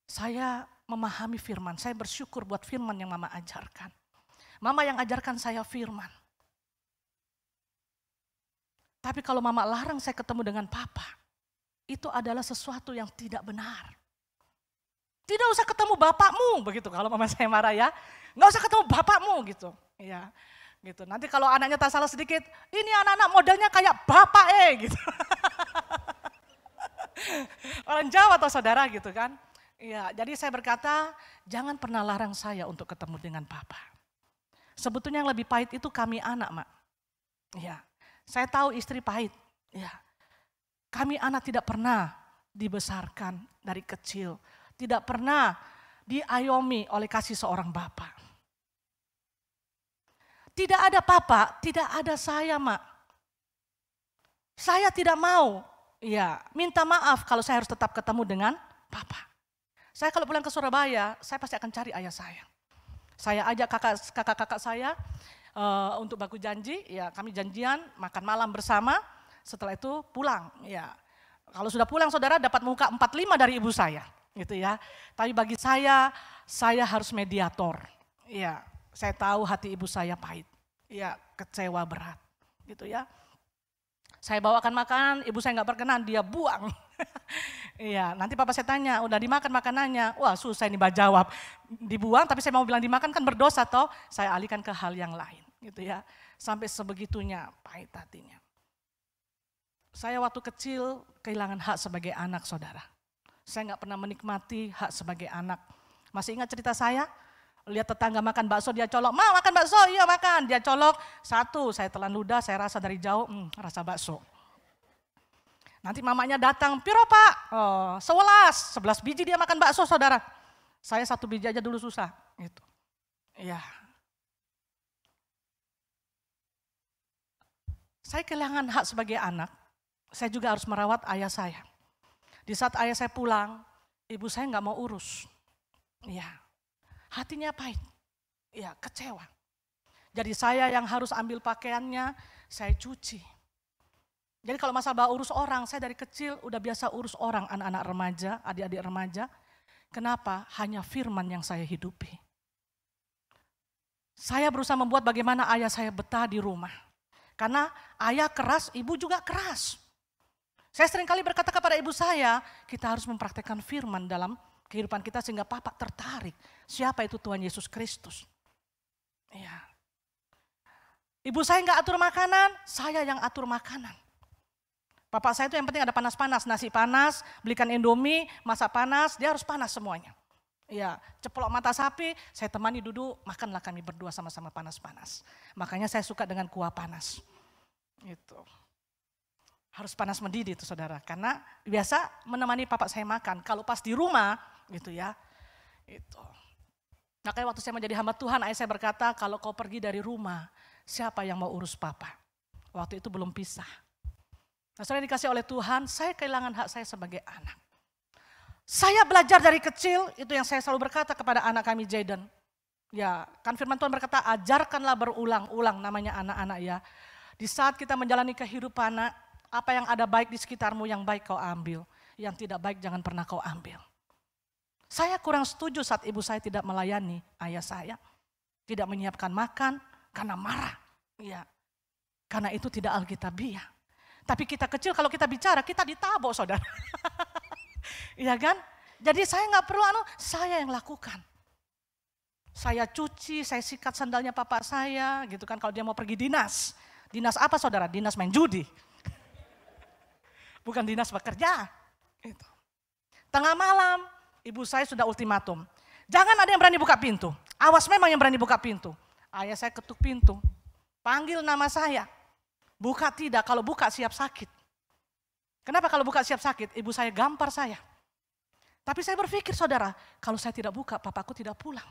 [SPEAKER 5] saya memahami firman, saya bersyukur buat firman yang Mama ajarkan. Mama yang ajarkan saya firman. Tapi kalau Mama larang saya ketemu dengan Papa, itu adalah sesuatu yang tidak benar. Tidak usah ketemu bapakmu, begitu kalau Mama saya marah ya. Nggak usah ketemu bapakmu gitu. Ya, gitu. Nanti kalau anaknya tak salah sedikit, ini anak-anak modelnya kayak bapak gitu. Orang Jawa atau saudara gitu kan. Ya, jadi saya berkata, jangan pernah larang saya untuk ketemu dengan Papa. Sebetulnya yang lebih pahit itu kami anak, Mak. Ya. Saya tahu istri pahit, ya. Kami anak tidak pernah dibesarkan dari kecil, tidak pernah diayomi oleh kasih seorang bapak. Tidak ada papa, tidak ada saya, Mak. Saya tidak mau, ya, minta maaf kalau saya harus tetap ketemu dengan papa. Saya kalau pulang ke Surabaya, saya pasti akan cari ayah saya. Saya ajak kakak-kakak saya. Untuk baku janji, ya kami janjian makan malam bersama, setelah itu pulang. Ya, kalau sudah pulang saudara dapat muka 45 dari ibu saya, gitu ya. Tapi bagi saya harus mediator. Ya, saya tahu hati ibu saya pahit, ya kecewa berat, gitu ya. Saya bawakan makanan, ibu saya nggak berkenan, dia buang. Iya, nanti papa saya tanya, udah dimakan makanannya? Wah susah ini jawab, dibuang tapi saya mau bilang dimakan kan berdosa toh, saya alihkan ke hal yang lain. Gitu ya, sampai sebegitunya pahit hatinya. Saya waktu kecil kehilangan hak sebagai anak saudara. Saya nggak pernah menikmati hak sebagai anak. Masih ingat cerita saya? Lihat tetangga makan bakso, dia colok, "Ma, makan bakso?" "Iya, makan." Dia colok satu, saya telan ludah, saya rasa dari jauh, rasa bakso. Nanti mamanya datang, "Piro Pak?" "Oh, 11 biji dia makan bakso, saudara. Saya 1 biji aja dulu susah. Gitu. Iya. Saya kehilangan hak sebagai anak, saya juga harus merawat ayah saya. Di saat ayah saya pulang, ibu saya nggak mau urus. Iya. Hatinya pahit, ya kecewa. Jadi saya yang harus ambil pakaiannya, saya cuci. Jadi kalau masalah urus orang, saya dari kecil udah biasa urus orang, anak-anak remaja, adik-adik remaja. Kenapa? Hanya firman yang saya hidupi. Saya berusaha membuat bagaimana ayah saya betah di rumah. Karena ayah keras, ibu juga keras. Saya seringkali berkata kepada ibu saya, kita harus mempraktekkan firman dalam kehidupan kita sehingga papa tertarik. Siapa itu Tuhan Yesus Kristus? Ya. Ibu saya nggak atur makanan, saya yang atur makanan. Papa saya itu yang penting ada panas-panas, nasi panas, belikan Indomie, masak panas, dia harus panas semuanya. Ya, ceplok mata sapi, saya temani duduk, makanlah kami berdua sama-sama panas-panas. Makanya saya suka dengan kuah panas. Itu. Harus panas mendidih itu saudara, karena biasa menemani papa saya makan. Kalau pas di rumah, gitu ya, itu. Makanya waktu saya menjadi hamba Tuhan, ayah saya berkata, kalau kau pergi dari rumah, siapa yang mau urus papa? Waktu itu belum pisah. Nah, saudara dikasih oleh Tuhan, saya kehilangan hak saya sebagai anak. Saya belajar dari kecil, itu yang saya selalu berkata kepada anak kami Jaden. Ya, kan firman Tuhan berkata, ajarkanlah berulang-ulang namanya anak-anak ya. Di saat kita menjalani kehidupan, apa yang ada baik di sekitarmu yang baik kau ambil. Yang tidak baik jangan pernah kau ambil. Saya kurang setuju saat ibu saya tidak melayani ayah saya. Tidak menyiapkan makan karena marah. Ya, karena itu tidak alkitabiah. Tapi kita kecil kalau kita bicara kita ditabok saudara. Iya kan? Jadi saya nggak perlu saya yang lakukan. Saya cuci, saya sikat sandalnya papa saya gitu kan kalau dia mau pergi dinas. Dinas apa saudara? Dinas main judi. Bukan dinas bekerja. Itu. Tengah malam, ibu saya sudah ultimatum. Jangan ada yang berani buka pintu. Awas memang yang berani buka pintu. Ayah saya ketuk pintu. Panggil nama saya. Buka tidak, kalau buka siap sakit. Kenapa kalau buka siap sakit? Ibu saya gampar saya. Tapi saya berpikir saudara, kalau saya tidak buka, papaku tidak pulang.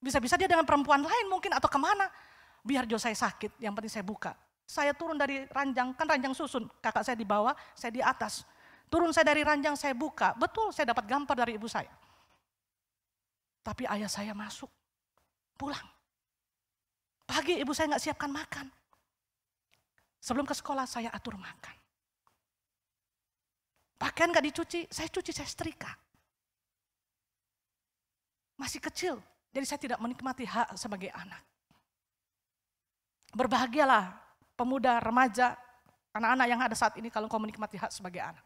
[SPEAKER 5] Bisa-bisa dia dengan perempuan lain mungkin atau kemana. Biar jo saya sakit, yang penting saya buka. Saya turun dari ranjang, kan ranjang susun. Kakak saya di bawah, saya di atas. Turun saya dari ranjang, saya buka. Betul, saya dapat gampar dari ibu saya. Tapi ayah saya masuk, pulang. Pagi ibu saya nggak siapkan makan. Sebelum ke sekolah saya atur makan. Pakaian gak dicuci, saya cuci, saya setrika. Masih kecil, jadi saya tidak menikmati hak sebagai anak. Berbahagialah pemuda, remaja, anak-anak yang ada saat ini kalau kau menikmati hak sebagai anak.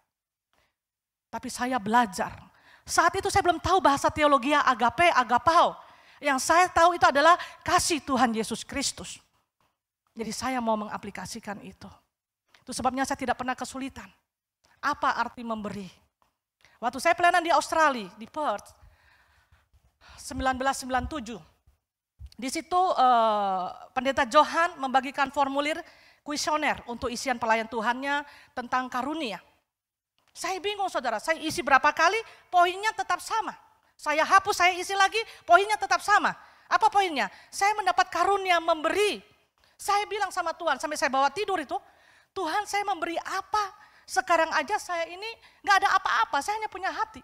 [SPEAKER 5] Tapi saya belajar. Saat itu saya belum tahu bahasa teologi agape, agapao. Yang saya tahu itu adalah kasih Tuhan Yesus Kristus. Jadi saya mau mengaplikasikan itu. Itu sebabnya saya tidak pernah kesulitan. Apa arti memberi? Waktu saya pelayanan di Australia, di Perth, 1997. Di situ Pendeta Johan membagikan formulir kuesioner untuk isian pelayan Tuhannya tentang karunia. Saya bingung saudara, saya isi berapa kali, poinnya tetap sama. Saya hapus, saya isi lagi, poinnya tetap sama. Apa poinnya? Saya mendapat karunia memberi. Saya bilang sama Tuhan, sampai saya bawa tidur itu, Tuhan saya memberi apa? Sekarang aja saya ini gak ada apa-apa, saya hanya punya hati.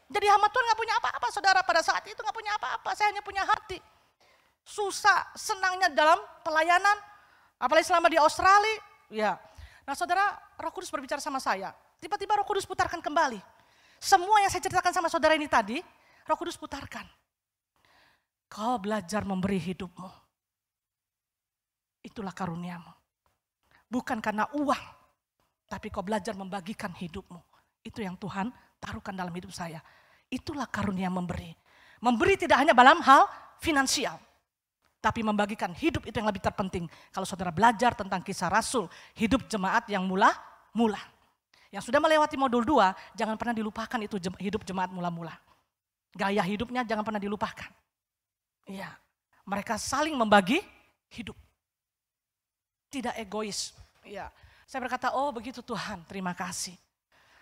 [SPEAKER 5] Jadi hamba Tuhan gak punya apa-apa saudara, pada saat itu gak punya apa-apa, saya hanya punya hati. Susah, senangnya dalam pelayanan, apalagi selama di Australia. Ya. Nah saudara, Roh Kudus berbicara sama saya, tiba-tiba Roh Kudus putarkan kembali. Semua yang saya ceritakan sama saudara ini tadi, Roh Kudus putarkan. Kau belajar memberi hidupmu. Itulah karuniamu. Bukan karena uang, tapi kau belajar membagikan hidupmu. Itu yang Tuhan taruhkan dalam hidup saya. Itulah karunia memberi. Memberi tidak hanya dalam hal finansial, tapi membagikan hidup itu yang lebih terpenting. Kalau saudara belajar tentang kisah Rasul, hidup jemaat yang mula-mula. Yang sudah melewati modul 2, jangan pernah dilupakan itu hidup jemaat mula-mula. Gaya hidupnya jangan pernah dilupakan. Iya, mereka saling membagi hidup. Tidak egois. Iya, saya berkata, oh begitu Tuhan, terima kasih.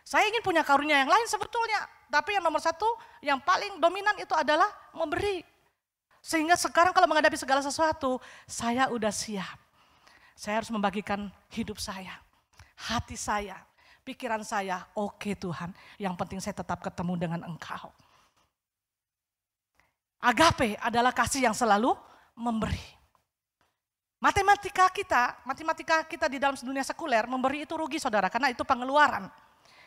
[SPEAKER 5] Saya ingin punya karunia yang lain sebetulnya. Tapi yang nomor satu, yang paling dominan itu adalah memberi. Sehingga sekarang kalau menghadapi segala sesuatu, saya udah siap. Saya harus membagikan hidup saya, hati saya, pikiran saya. Oke Tuhan, yang penting saya tetap ketemu dengan Engkau. Agape adalah kasih yang selalu memberi. Matematika kita di dalam dunia sekuler, memberi itu rugi saudara, karena itu pengeluaran.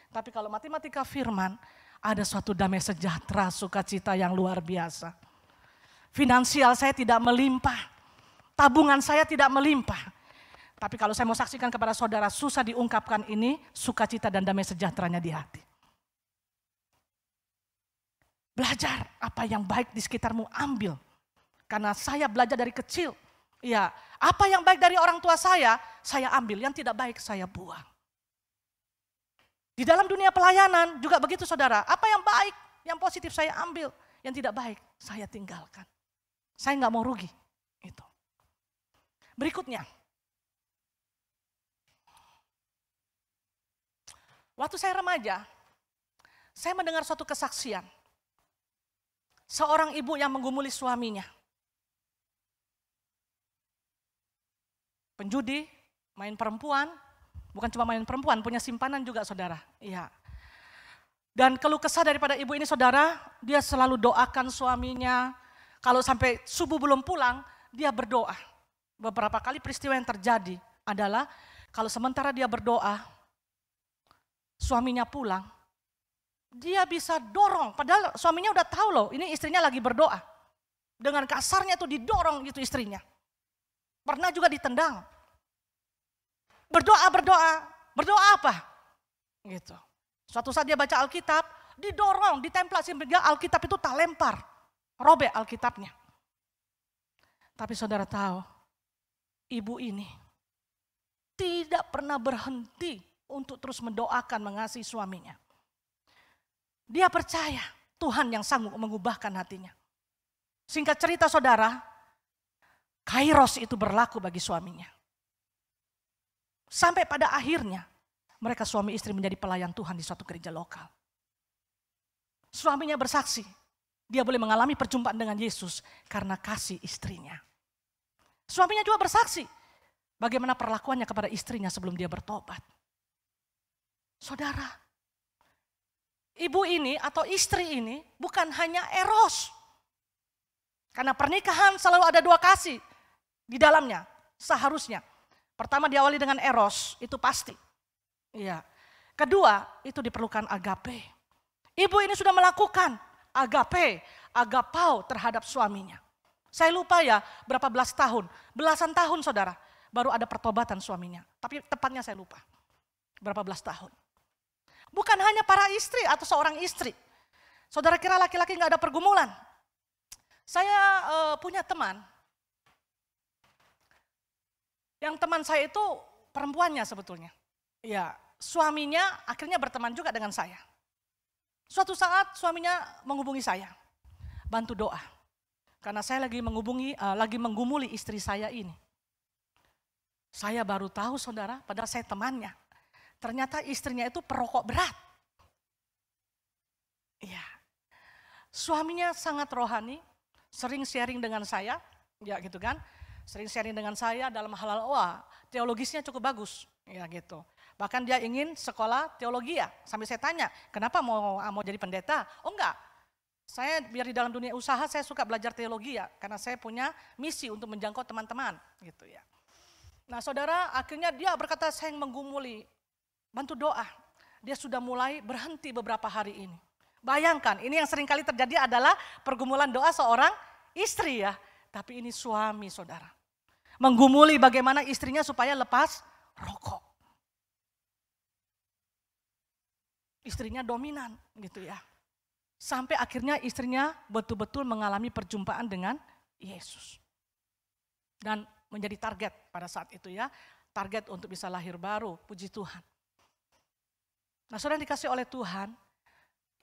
[SPEAKER 5] Tapi kalau matematika firman, ada suatu damai sejahtera, sukacita yang luar biasa. Finansial saya tidak melimpah, tabungan saya tidak melimpah. Tapi kalau saya mau saksikan kepada saudara, susah diungkapkan ini, sukacita dan damai sejahteranya di hati. Belajar apa yang baik di sekitarmu, ambil. Karena saya belajar dari kecil. Ya, apa yang baik dari orang tua saya ambil. Yang tidak baik saya buang. Di dalam dunia pelayanan juga begitu saudara. Apa yang baik, yang positif saya ambil. Yang tidak baik saya tinggalkan. Saya nggak mau rugi. Itu. Berikutnya. Waktu saya remaja, saya mendengar suatu kesaksian. Seorang ibu yang menggumuli suaminya. Penjudi, main perempuan, bukan cuma main perempuan, punya simpanan juga saudara. Iya. Dan keluh kesah daripada ibu ini saudara, dia selalu doakan suaminya. Kalau sampai subuh belum pulang, dia berdoa. Beberapa kali peristiwa yang terjadi adalah kalau sementara dia berdoa, suaminya pulang, dia bisa dorong. Padahal suaminya udah tahu loh, ini istrinya lagi berdoa. Dengan kasarnya itu didorong itu istrinya. Pernah juga ditendang. Berdoa apa? Gitu. Suatu saat dia baca Alkitab, didorong, ditempel sehingga Alkitab itu tak lempar. Robek Alkitabnya. Tapi saudara tahu, ibu ini tidak pernah berhenti untuk terus mendoakan, mengasihi suaminya. Dia percaya Tuhan yang sanggup mengubahkan hatinya. Singkat cerita saudara, kairos itu berlaku bagi suaminya. Sampai pada akhirnya, mereka suami istri menjadi pelayan Tuhan di suatu gereja lokal. Suaminya bersaksi, dia boleh mengalami perjumpaan dengan Yesus karena kasih istrinya. Suaminya juga bersaksi, bagaimana perlakuannya kepada istrinya sebelum dia bertobat. Saudara, ibu ini atau istri ini bukan hanya eros. Karena pernikahan selalu ada dua kasih di dalamnya, seharusnya. Pertama diawali dengan eros, itu pasti. Iya. Kedua, itu diperlukan agape. Ibu ini sudah melakukan agape, agapau terhadap suaminya. Saya lupa ya berapa belas tahun, belasan tahun saudara, baru ada pertobatan suaminya. Tapi tepatnya saya lupa, berapa belas tahun. Bukan hanya para istri atau seorang istri. Saudara kira laki-laki gak ada pergumulan? Saya punya teman. Yang teman saya itu perempuannya sebetulnya. Ya, suaminya akhirnya berteman juga dengan saya. Suatu saat suaminya menghubungi saya. Bantu doa. Karena saya lagi menggumuli istri saya ini. Saya baru tahu saudara, padahal saya temannya. Ternyata istrinya itu perokok berat. Iya. Suaminya sangat rohani, sering sharing dengan saya, ya gitu kan. Sering sharing dengan saya dalam hal-hal, teologisnya cukup bagus, ya gitu. Bahkan dia ingin sekolah teologi ya, sampai saya tanya, kenapa mau jadi pendeta? Oh enggak, saya biar di dalam dunia usaha saya suka belajar teologi ya, karena saya punya misi untuk menjangkau teman-teman, gitu ya. Nah saudara, akhirnya dia berkata saya yang menggumuli, bantu doa. Dia sudah mulai berhenti beberapa hari ini. Bayangkan, ini yang seringkali terjadi adalah pergumulan doa seorang istri ya. Tapi ini suami saudara. Menggumuli bagaimana istrinya supaya lepas rokok. Istrinya dominan gitu ya. Sampai akhirnya istrinya betul-betul mengalami perjumpaan dengan Yesus. Dan menjadi target pada saat itu ya. Target untuk bisa lahir baru, puji Tuhan. Nah, saudara yang dikasih oleh Tuhan,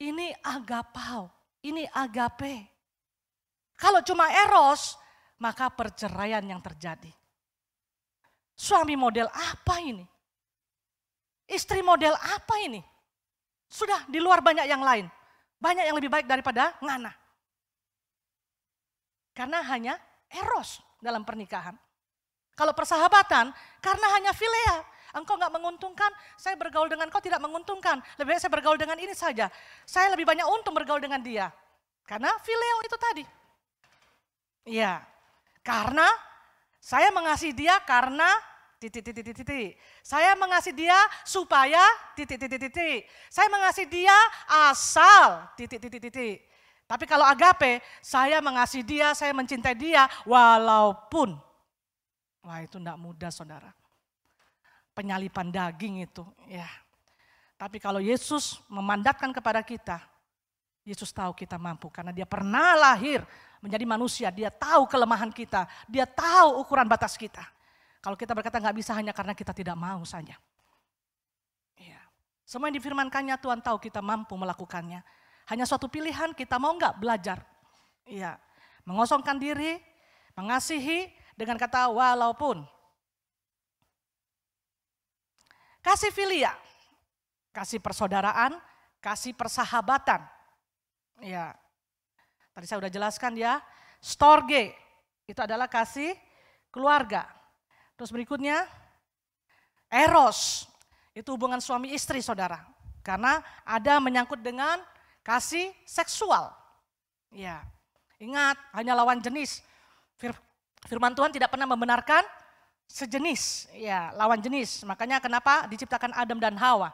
[SPEAKER 5] ini agapau, ini agape. Kalau cuma eros, maka perceraian yang terjadi. Suami model apa ini? Istri model apa ini? Sudah di luar banyak yang lain. Banyak yang lebih baik daripada ngana. Karena hanya eros dalam pernikahan. Kalau persahabatan, karena hanya filea. Engkau gak menguntungkan, saya bergaul dengan kau tidak menguntungkan. Lebih baik saya bergaul dengan ini saja. Saya lebih banyak untung bergaul dengan dia. Karena fileo itu tadi. Iya, karena saya mengasihi dia karena titik. Saya mengasihi dia supaya titik. Saya mengasihi dia asal titik. Tapi kalau agape, saya mengasihi dia, saya mencintai dia walaupun. Wah, itu enggak mudah, saudara. Penyalipan daging itu, ya. Tapi kalau Yesus memandatkan kepada kita, Yesus tahu kita mampu karena dia pernah lahir menjadi manusia, dia tahu kelemahan kita, dia tahu ukuran batas kita. Kalau kita berkata nggak bisa hanya karena kita tidak mau saja. Ya. Semua yang difirmankannya Tuhan tahu kita mampu melakukannya. Hanya suatu pilihan, kita mau nggak belajar. Iya. Mengosongkan diri, mengasihi dengan kata walaupun. Kasih filia, kasih persaudaraan, kasih persahabatan. Ya, tadi saya sudah jelaskan ya, storge itu adalah kasih keluarga. Terus berikutnya, eros, itu hubungan suami istri saudara. Karena ada menyangkut dengan kasih seksual. Ya, ingat hanya lawan jenis. Firman Tuhan tidak pernah membenarkan sejenis, ya lawan jenis. Makanya kenapa diciptakan Adam dan Hawa.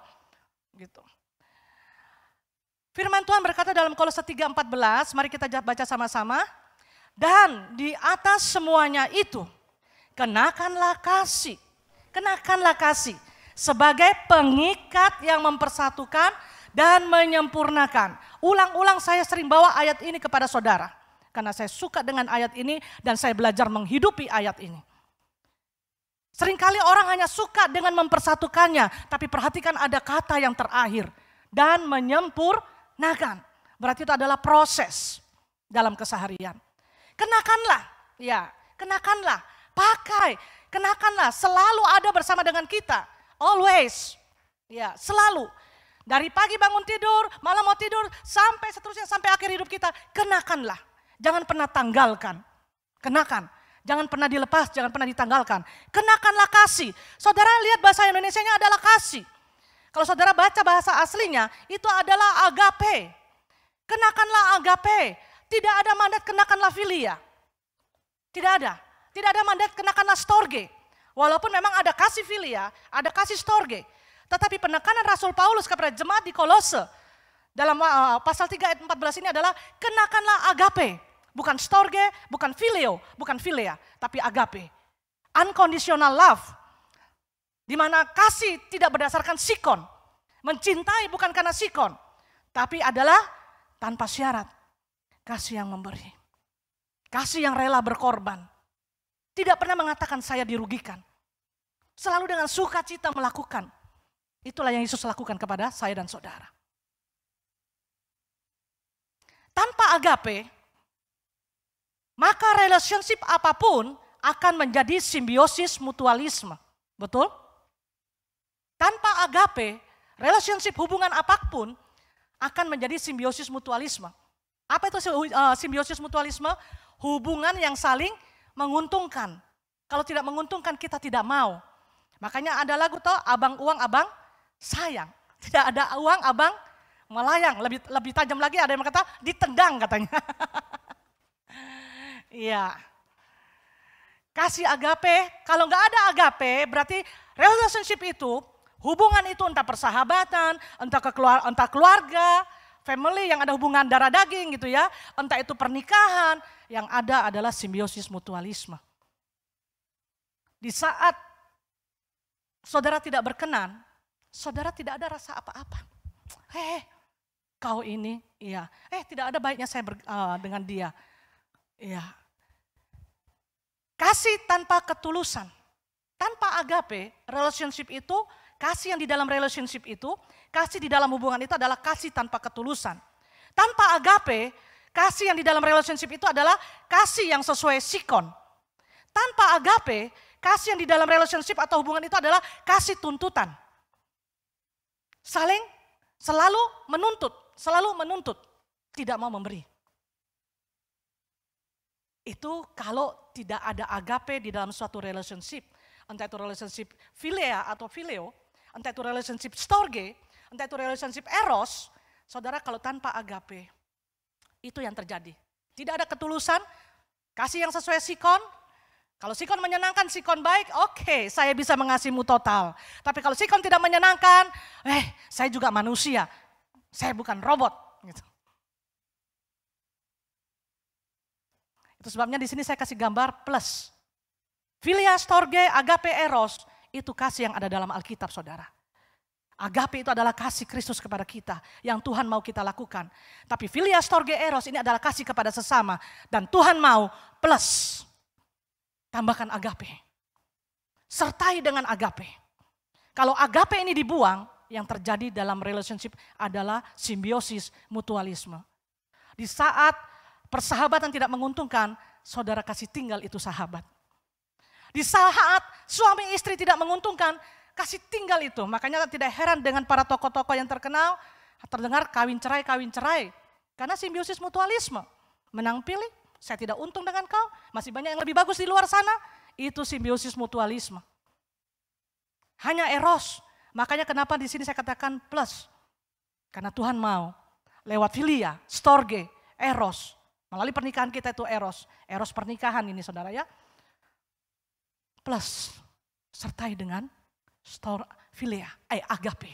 [SPEAKER 5] Gitu. Firman Tuhan berkata dalam Kolose 3:14, mari kita baca sama-sama. Dan di atas semuanya itu, kenakanlah kasih sebagai pengikat yang mempersatukan dan menyempurnakan. Ulang-ulang saya sering bawa ayat ini kepada saudara. Karena saya suka dengan ayat ini dan saya belajar menghidupi ayat ini. Seringkali orang hanya suka dengan mempersatukannya, tapi perhatikan ada kata yang terakhir. Dan menyempurnakan. Berarti itu adalah proses dalam keseharian. Kenakanlah, ya kenakanlah, pakai, kenakanlah, selalu ada bersama dengan kita. Always, ya selalu. Dari pagi bangun tidur, malam mau tidur, sampai seterusnya, sampai akhir hidup kita, kenakanlah. Jangan pernah tanggalkan, kenakan. Jangan pernah dilepas, jangan pernah ditanggalkan. Kenakanlah kasih. Saudara lihat bahasa Indonesianya adalah kasih. Kalau saudara baca bahasa aslinya, itu adalah agape. Kenakanlah agape. Tidak ada mandat kenakanlah filia. Tidak ada. Tidak ada mandat kenakanlah storge. Walaupun memang ada kasih filia, ada kasih storge. Tetapi penekanan Rasul Paulus kepada jemaat di Kolose dalam pasal 3 ayat 14 ini adalah kenakanlah agape. Bukan storge, bukan filio, bukan filia, tapi agape. Unconditional love. Di mana kasih tidak berdasarkan sikon. Mencintai bukan karena sikon. Tapi adalah tanpa syarat. Kasih yang memberi. Kasih yang rela berkorban. Tidak pernah mengatakan saya dirugikan. Selalu dengan sukacita melakukan. Itulah yang Yesus lakukan kepada saya dan saudara. Tanpa agape, maka relationship apapun akan menjadi simbiosis mutualisme. Betul? Tanpa agape, relationship hubungan apapun akan menjadi simbiosis mutualisme. Apa itu simbiosis mutualisme? Hubungan yang saling menguntungkan. Kalau tidak menguntungkan kita tidak mau. Makanya ada lagu toh, abang uang abang sayang. Tidak ada uang abang melayang. Lebih tajam lagi ada yang berkata ditendang katanya. Iya. Kasih agape, kalau nggak ada agape berarti relationship itu, hubungan itu entah persahabatan, entah keluarga, family yang ada hubungan darah daging gitu ya, entah itu pernikahan, yang ada adalah simbiosis mutualisme. Di saat saudara tidak berkenan, saudara tidak ada rasa apa-apa. Kau ini, iya. Tidak ada baiknya saya dengan dia. Iya. Kasih tanpa ketulusan, tanpa agape, relationship itu kasih yang di dalam relationship itu, kasih di dalam hubungan itu adalah kasih tanpa ketulusan. Tanpa agape, kasih yang di dalam relationship itu adalah kasih yang sesuai sikon. Tanpa agape, kasih yang di dalam relationship atau hubungan itu adalah kasih tuntutan. Saling selalu menuntut, tidak mau memberi. Itu kalau tidak ada agape di dalam suatu relationship. Entah itu relationship philia atau phileo, entah itu relationship storge, entah itu relationship eros. Saudara, kalau tanpa agape, itu yang terjadi. Tidak ada ketulusan, kasih yang sesuai sikon. Kalau sikon menyenangkan, sikon baik, oke, saya bisa mengasihimu total. Tapi kalau sikon tidak menyenangkan, saya juga manusia, saya bukan robot. Gitu. Itu sebabnya di sini saya kasih gambar plus. Philia, storge, agape, eros, itu kasih yang ada dalam Alkitab, saudara. Agape itu adalah kasih Kristus kepada kita yang Tuhan mau kita lakukan. Tapi philia, storge, eros ini adalah kasih kepada sesama dan Tuhan mau plus. Tambahkan agape. Sertai dengan agape. Kalau agape ini dibuang, yang terjadi dalam relationship adalah simbiosis mutualisme. Di saat persahabatan tidak menguntungkan, saudara kasih tinggal itu sahabat. Di saat suami istri tidak menguntungkan, kasih tinggal itu. Makanya tidak heran dengan para tokoh-tokoh yang terkenal, terdengar kawin cerai. Karena simbiosis mutualisme. Menang pilih, saya tidak untung dengan kau, masih banyak yang lebih bagus di luar sana. Itu simbiosis mutualisme. Hanya eros. Makanya kenapa di sini saya katakan plus. Karena Tuhan mau lewat philia, storge, eros. Melalui pernikahan kita itu eros. Eros pernikahan ini saudara ya. Plus sertai dengan philia, agape.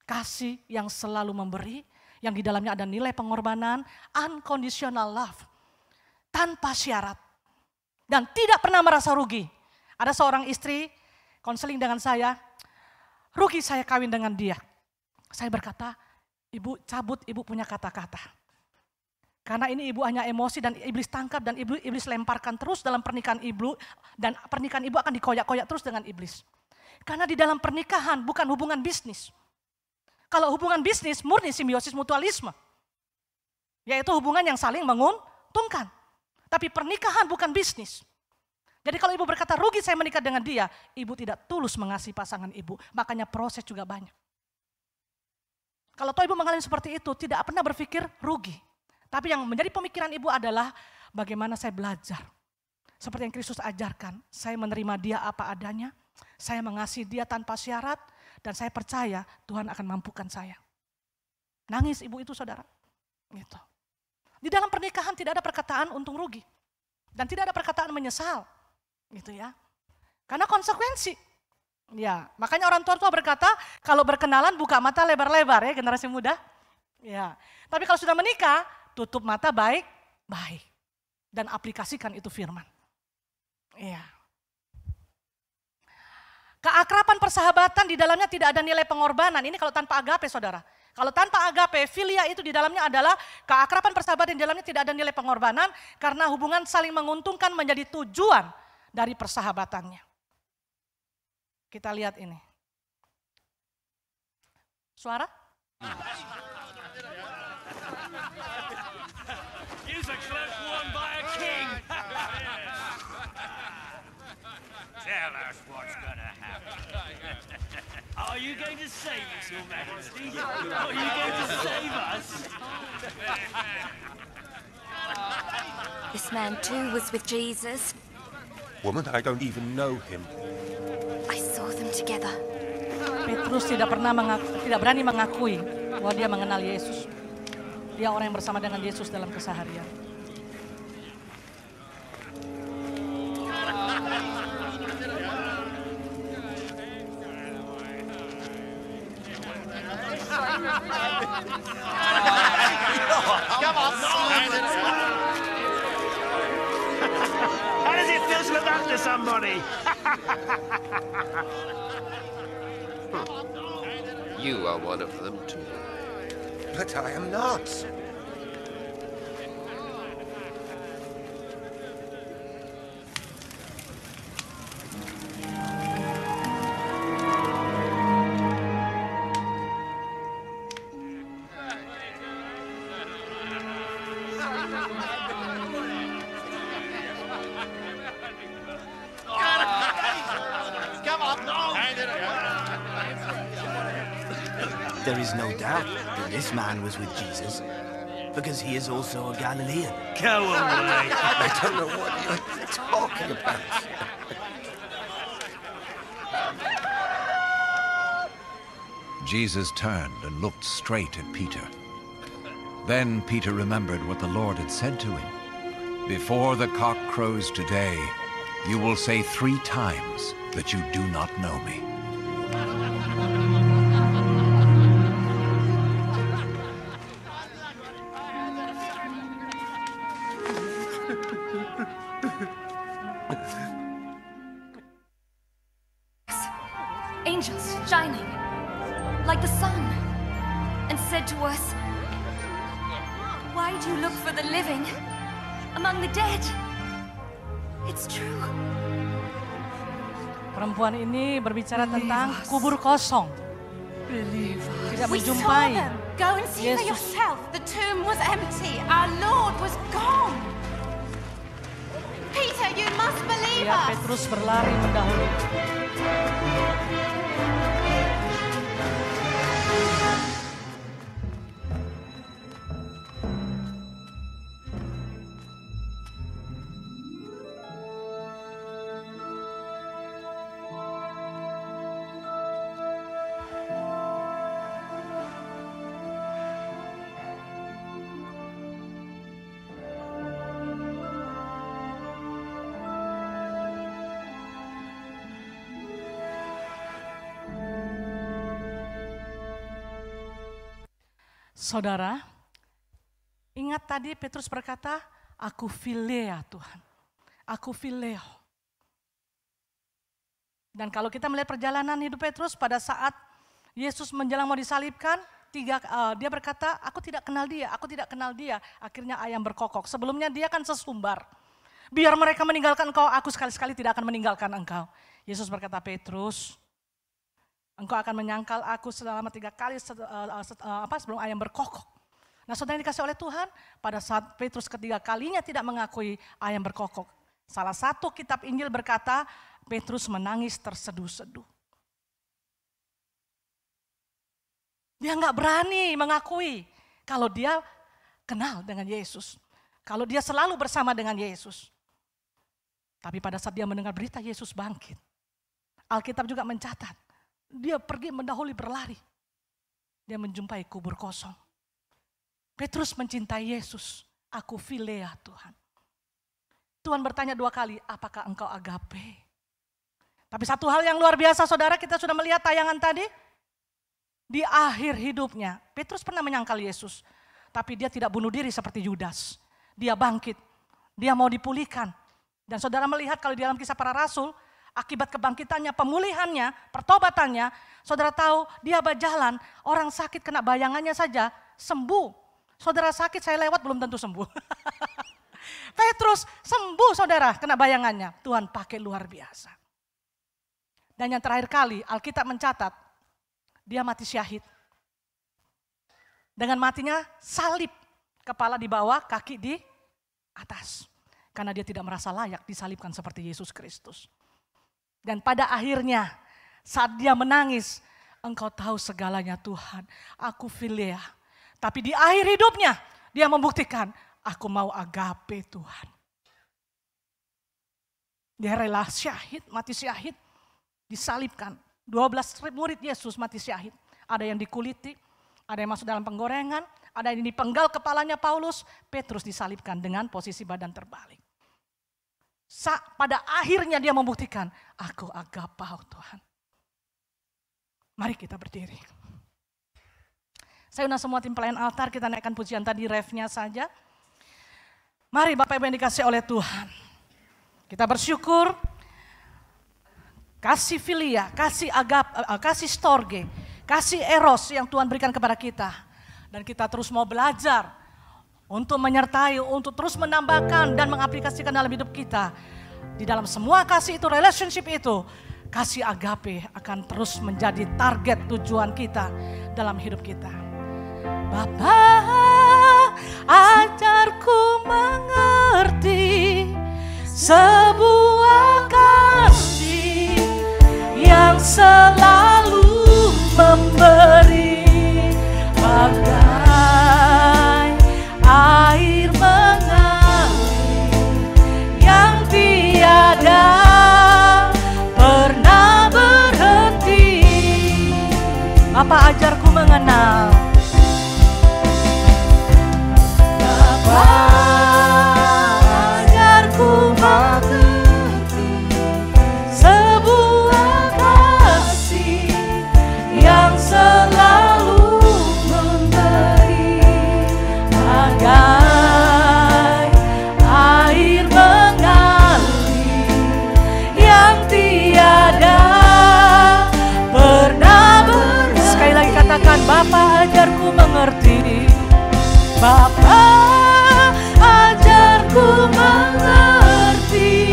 [SPEAKER 5] Kasih yang selalu memberi, yang di dalamnya ada nilai pengorbanan, unconditional love. Tanpa syarat. Dan tidak pernah merasa rugi. Ada seorang istri konseling dengan saya, rugi saya kawin dengan dia. Saya berkata, ibu cabut ibu punya kata-kata. Karena ini ibu hanya emosi dan iblis tangkap dan iblis lemparkan terus dalam pernikahan ibu. Dan pernikahan ibu akan dikoyak-koyak terus dengan iblis. Karena di dalam pernikahan bukan hubungan bisnis. Kalau hubungan bisnis murni simbiosis mutualisme. Yaitu hubungan yang saling menguntungkan. Tapi pernikahan bukan bisnis. Jadi kalau ibu berkata rugi saya menikah dengan dia, ibu tidak tulus mengasihi pasangan ibu. Makanya proses juga banyak. Kalau toh ibu mengalami seperti itu, tidak pernah berpikir rugi. Tapi yang menjadi pemikiran ibu adalah bagaimana saya belajar. Seperti yang Kristus ajarkan, saya menerima dia apa adanya, saya mengasihi dia tanpa syarat, dan saya percaya Tuhan akan mampukan saya. Nangis ibu itu saudara. Gitu. Di dalam pernikahan tidak ada perkataan untung rugi. Dan tidak ada perkataan menyesal. Gitu ya. Karena konsekuensi. Ya, makanya orang tua berkata, kalau berkenalan buka mata lebar-lebar ya generasi muda. Ya. Tapi kalau sudah menikah, tutup mata baik-baik. Dan aplikasikan itu firman. Iya. Keakraban persahabatan di dalamnya tidak ada nilai pengorbanan. Ini kalau tanpa agape saudara. Kalau tanpa agape, philia itu di dalamnya adalah keakraban persahabatan di dalamnya tidak ada nilai pengorbanan. Karena hubungan saling menguntungkan menjadi tujuan dari persahabatannya. Kita lihat ini. Suara?
[SPEAKER 9] Here's a cloak worn by a king. Tell us what's gonna happen. Are you going to save us, Your Majesty? Are you going to save us?
[SPEAKER 10] This man too was with Jesus.
[SPEAKER 11] Woman, I don't even know him.
[SPEAKER 10] I saw them together.
[SPEAKER 5] Petrus tidak berani mengakui bahwa dia mengenal Yesus. Dia orang yang bersama dengan Yesus dalam keseharian.
[SPEAKER 9] Come on, how does it feel to look after somebody?
[SPEAKER 12] You are one of them too.
[SPEAKER 11] But I am not.
[SPEAKER 13] There is no doubt that this man was with Jesus, because he is also a Galilean.
[SPEAKER 9] Go away.
[SPEAKER 11] I don't know what you're talking about.
[SPEAKER 14] Jesus turned and looked straight at Peter. Then Peter remembered what the Lord had said to him. Before the cock crows today, you will say 3 times that you do not know me.
[SPEAKER 10] Angels shining like the sun, and said to us, "Why do you look for the living among the dead?" It's true.
[SPEAKER 5] Perempuan ini berbicara tentang kubur kosong. Tidak menjumpai
[SPEAKER 10] Go and see for
[SPEAKER 5] Yesus.
[SPEAKER 10] yourself. The tomb was empty. Our Lord was gone. Peter, you must believe
[SPEAKER 5] Ya,
[SPEAKER 10] us.
[SPEAKER 5] Petrus berlari mendahului. Saudara, ingat tadi Petrus berkata, aku philea Tuhan, aku phileo. Dan kalau kita melihat perjalanan hidup Petrus pada saat Yesus menjelang mau disalibkan, dia berkata, aku tidak kenal dia, aku tidak kenal dia. Akhirnya ayam berkokok, sebelumnya dia kan sesumbar. Biar mereka meninggalkan engkau, aku sekali-sekali tidak akan meninggalkan engkau. Yesus berkata, Petrus, engkau akan menyangkal aku selama 3 kali sebelum ayam berkokok. Nah, saudara yang dikasih oleh Tuhan, pada saat Petrus ketiga kalinya tidak mengakui ayam berkokok. Salah satu kitab Injil berkata, Petrus menangis terseduh-seduh. Dia nggak berani mengakui kalau dia kenal dengan Yesus. Kalau dia selalu bersama dengan Yesus. Tapi pada saat dia mendengar berita Yesus bangkit, Alkitab juga mencatat, dia pergi mendahului berlari. Dia menjumpai kubur kosong. Petrus mencintai Yesus. Aku philea Tuhan. Tuhan bertanya 2 kali, apakah engkau agape? Tapi satu hal yang luar biasa saudara, kita sudah melihat tayangan tadi. Di akhir hidupnya, Petrus pernah menyangkal Yesus. Tapi dia tidak bunuh diri seperti Yudas. Dia bangkit. Dia mau dipulihkan. Dan saudara melihat kalau di dalam Kisah Para Rasul, akibat kebangkitannya, pemulihannya, pertobatannya, saudara tahu dia berjalan, orang sakit kena bayangannya saja sembuh. Saudara sakit saya lewat belum tentu sembuh. Petrus sembuh saudara kena bayangannya. Tuhan pakai luar biasa. Dan yang terakhir kali Alkitab mencatat, dia mati syahid. Dengan matinya salib, kepala di bawah, kaki di atas. Karena dia tidak merasa layak disalibkan seperti Yesus Kristus. Dan pada akhirnya saat dia menangis, engkau tahu segalanya Tuhan, aku philea. Tapi di akhir hidupnya dia membuktikan, aku mau agape Tuhan. Dia rela syahid, mati syahid, disalibkan. 12 murid Yesus mati syahid. Ada yang dikuliti, ada yang masuk dalam penggorengan, ada yang dipenggal kepalanya Paulus, Petrus disalibkan dengan posisi badan terbalik. Pada akhirnya dia membuktikan, aku agapau Tuhan. Mari kita berdiri. Saya undang semua tim pelayan altar, kita naikkan pujian tadi refnya saja. Mari Bapak Ibu yang dikasih oleh Tuhan. Kita bersyukur, kasih filia, kasih kasih storge, kasih eros yang Tuhan berikan kepada kita. Dan kita terus mau belajar untuk menyertai, untuk terus menambahkan dan mengaplikasikan dalam hidup kita. Di dalam semua kasih itu, relationship itu, kasih agape akan terus menjadi target tujuan kita dalam hidup kita. Bapa, ajarku Bapa ajarku mengenal. Bapa ajarku mengerti sebuah kasih yang selalu memberi, bagai air mengalir yang tiada pernah berhenti. Sekali lagi katakan, Bapa ajarku mengerti. Bapa ajarku mengerti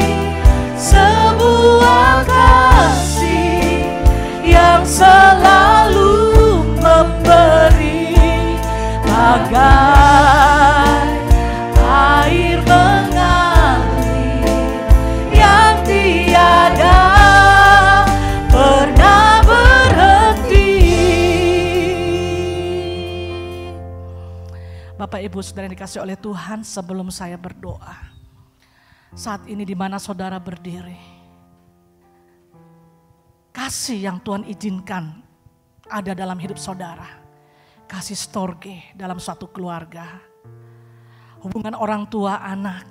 [SPEAKER 5] sebuah kasih yang selalu memberi, bagai air mengalir yang tiada pernah berhenti. Bapak Ibu Saudara yang dikasih oleh Tuhan, sebelum saya berdoa, saat ini di mana saudara berdiri, kasih yang Tuhan izinkan ada dalam hidup saudara, kasih storge dalam suatu keluarga, hubungan orang tua anak,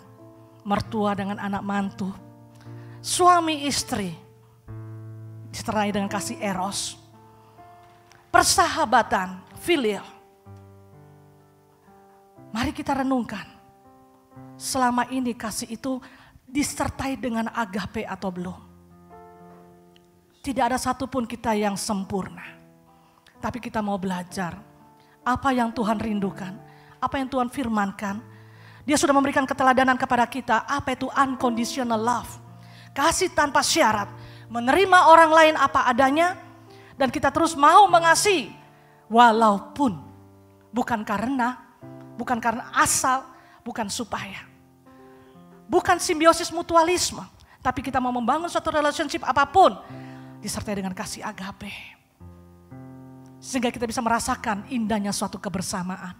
[SPEAKER 5] mertua dengan anak mantu, suami istri, disertai dengan kasih eros, persahabatan, filial. Mari kita renungkan, selama ini kasih itu disertai dengan agape atau belum? Tidak ada satupun kita yang sempurna. Tapi kita mau belajar apa yang Tuhan rindukan, apa yang Tuhan firmankan. Dia sudah memberikan keteladanan kepada kita, apa itu unconditional love. Kasih tanpa syarat, menerima orang lain apa adanya, dan kita terus mau mengasihi. Walaupun bukan karena asal, bukan supaya. Bukan simbiosis mutualisme, tapi kita mau membangun suatu relationship apapun, disertai dengan kasih agape. Sehingga kita bisa merasakan indahnya suatu kebersamaan.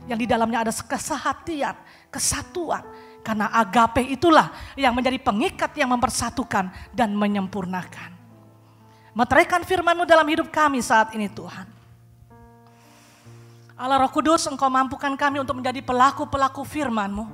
[SPEAKER 5] Yang di dalamnya ada kesehatian, kesatuan. Karena agape itulah yang menjadi pengikat yang mempersatukan dan menyempurnakan. Meteraikan firman-Mu dalam hidup kami saat ini Tuhan. Allah Roh Kudus, Engkau mampukan kami untuk menjadi pelaku-pelaku firman-Mu.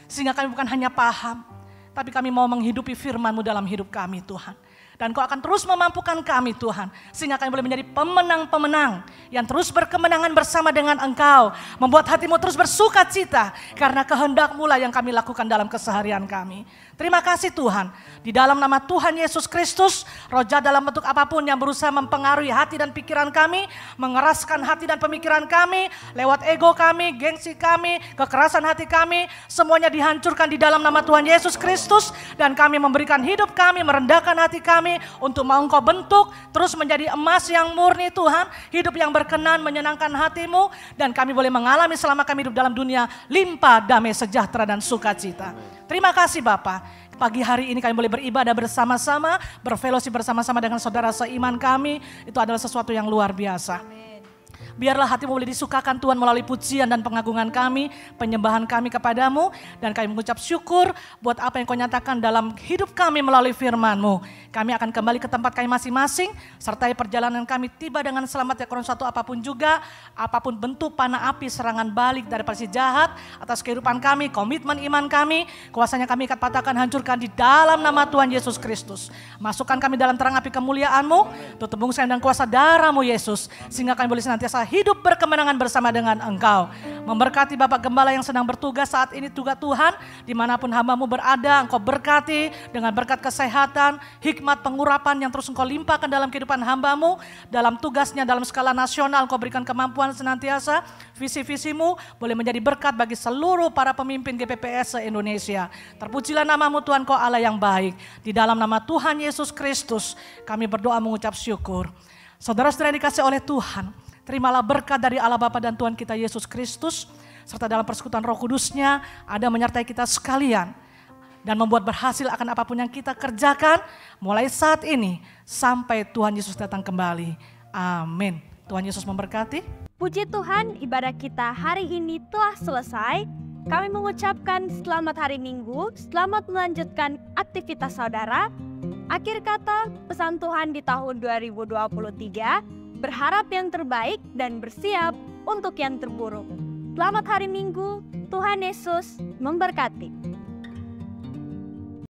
[SPEAKER 5] Sehingga kami bukan hanya paham, tapi kami mau menghidupi firman-Mu dalam hidup kami Tuhan. Dan Kau akan terus memampukan kami Tuhan. Sehingga kami boleh menjadi pemenang-pemenang yang terus berkemenangan bersama dengan Engkau. Membuat hatimu terus bersuka cita. Karena kehendak-Mu lah yang kami lakukan dalam keseharian kami. Terima kasih Tuhan. Di dalam nama Tuhan Yesus Kristus, roh jahat dalam bentuk apapun yang berusaha mempengaruhi hati dan pikiran kami, mengeraskan hati dan pemikiran kami, lewat ego kami, gengsi kami, kekerasan hati kami, semuanya dihancurkan di dalam nama Tuhan Yesus Kristus. Dan kami memberikan hidup kami, merendahkan hati kami untuk mau Engkau bentuk, terus menjadi emas yang murni Tuhan, hidup yang berkenan, menyenangkan hati-Mu, dan kami boleh mengalami selama kami hidup dalam dunia limpah, damai, sejahtera, dan sukacita. Terima kasih Bapa. Pagi hari ini kami boleh beribadah bersama-sama, berfellowship bersama-sama dengan saudara seiman kami. Itu adalah sesuatu yang luar biasa. Biarlah hatimu boleh disukakan Tuhan melalui pujian dan pengagungan kami, penyembahan kami kepadamu. Dan kami mengucap syukur buat apa yang Kau nyatakan dalam hidup kami melalui firman-Mu. Kami akan kembali ke tempat kami masing-masing, sertai perjalanan kami tiba dengan selamat ya Korintus 1 apapun juga. Apapun bentuk panah api serangan balik dari si jahat atas kehidupan kami, komitmen iman kami, kuasanya kami akan patahkan, hancurkan di dalam nama Tuhan Yesus Kristus. Masukkan kami dalam terang api kemuliaan-Mu, tutup bungkusan dan kuasa darah-Mu Yesus. Sehingga kami boleh senantiasa hidup berkemenangan bersama dengan Engkau. Memberkati Bapak Gembala yang sedang bertugas saat ini juga Tuhan. Dimanapun hamba-Mu berada, Engkau berkati dengan berkat kesehatan, hikmat pengurapan yang terus Engkau limpahkan dalam kehidupan hamba-Mu. Dalam tugasnya, dalam skala nasional Engkau berikan kemampuan senantiasa. Visi-visi-Mu boleh menjadi berkat bagi seluruh para pemimpin GPPS se-Indonesia. Terpujilah nama-Mu Tuhan, Kau Allah yang baik. Di dalam nama Tuhan Yesus Kristus kami berdoa mengucap syukur. Saudara-saudara yang dikasih oleh Tuhan, terimalah berkat dari Allah Bapa dan Tuhan kita Yesus Kristus, serta dalam persekutuan Roh Kudus-Nya ada menyertai kita sekalian dan membuat berhasil akan apapun yang kita kerjakan mulai saat ini sampai Tuhan Yesus datang kembali. Amin. Tuhan Yesus memberkati.
[SPEAKER 1] Puji Tuhan, ibadah kita hari ini telah selesai. Kami mengucapkan selamat hari Minggu, selamat melanjutkan aktivitas saudara. Akhir kata, pesan Tuhan di tahun 2023, berharap yang terbaik dan bersiap untuk yang terburuk. Selamat hari Minggu, Tuhan Yesus memberkati.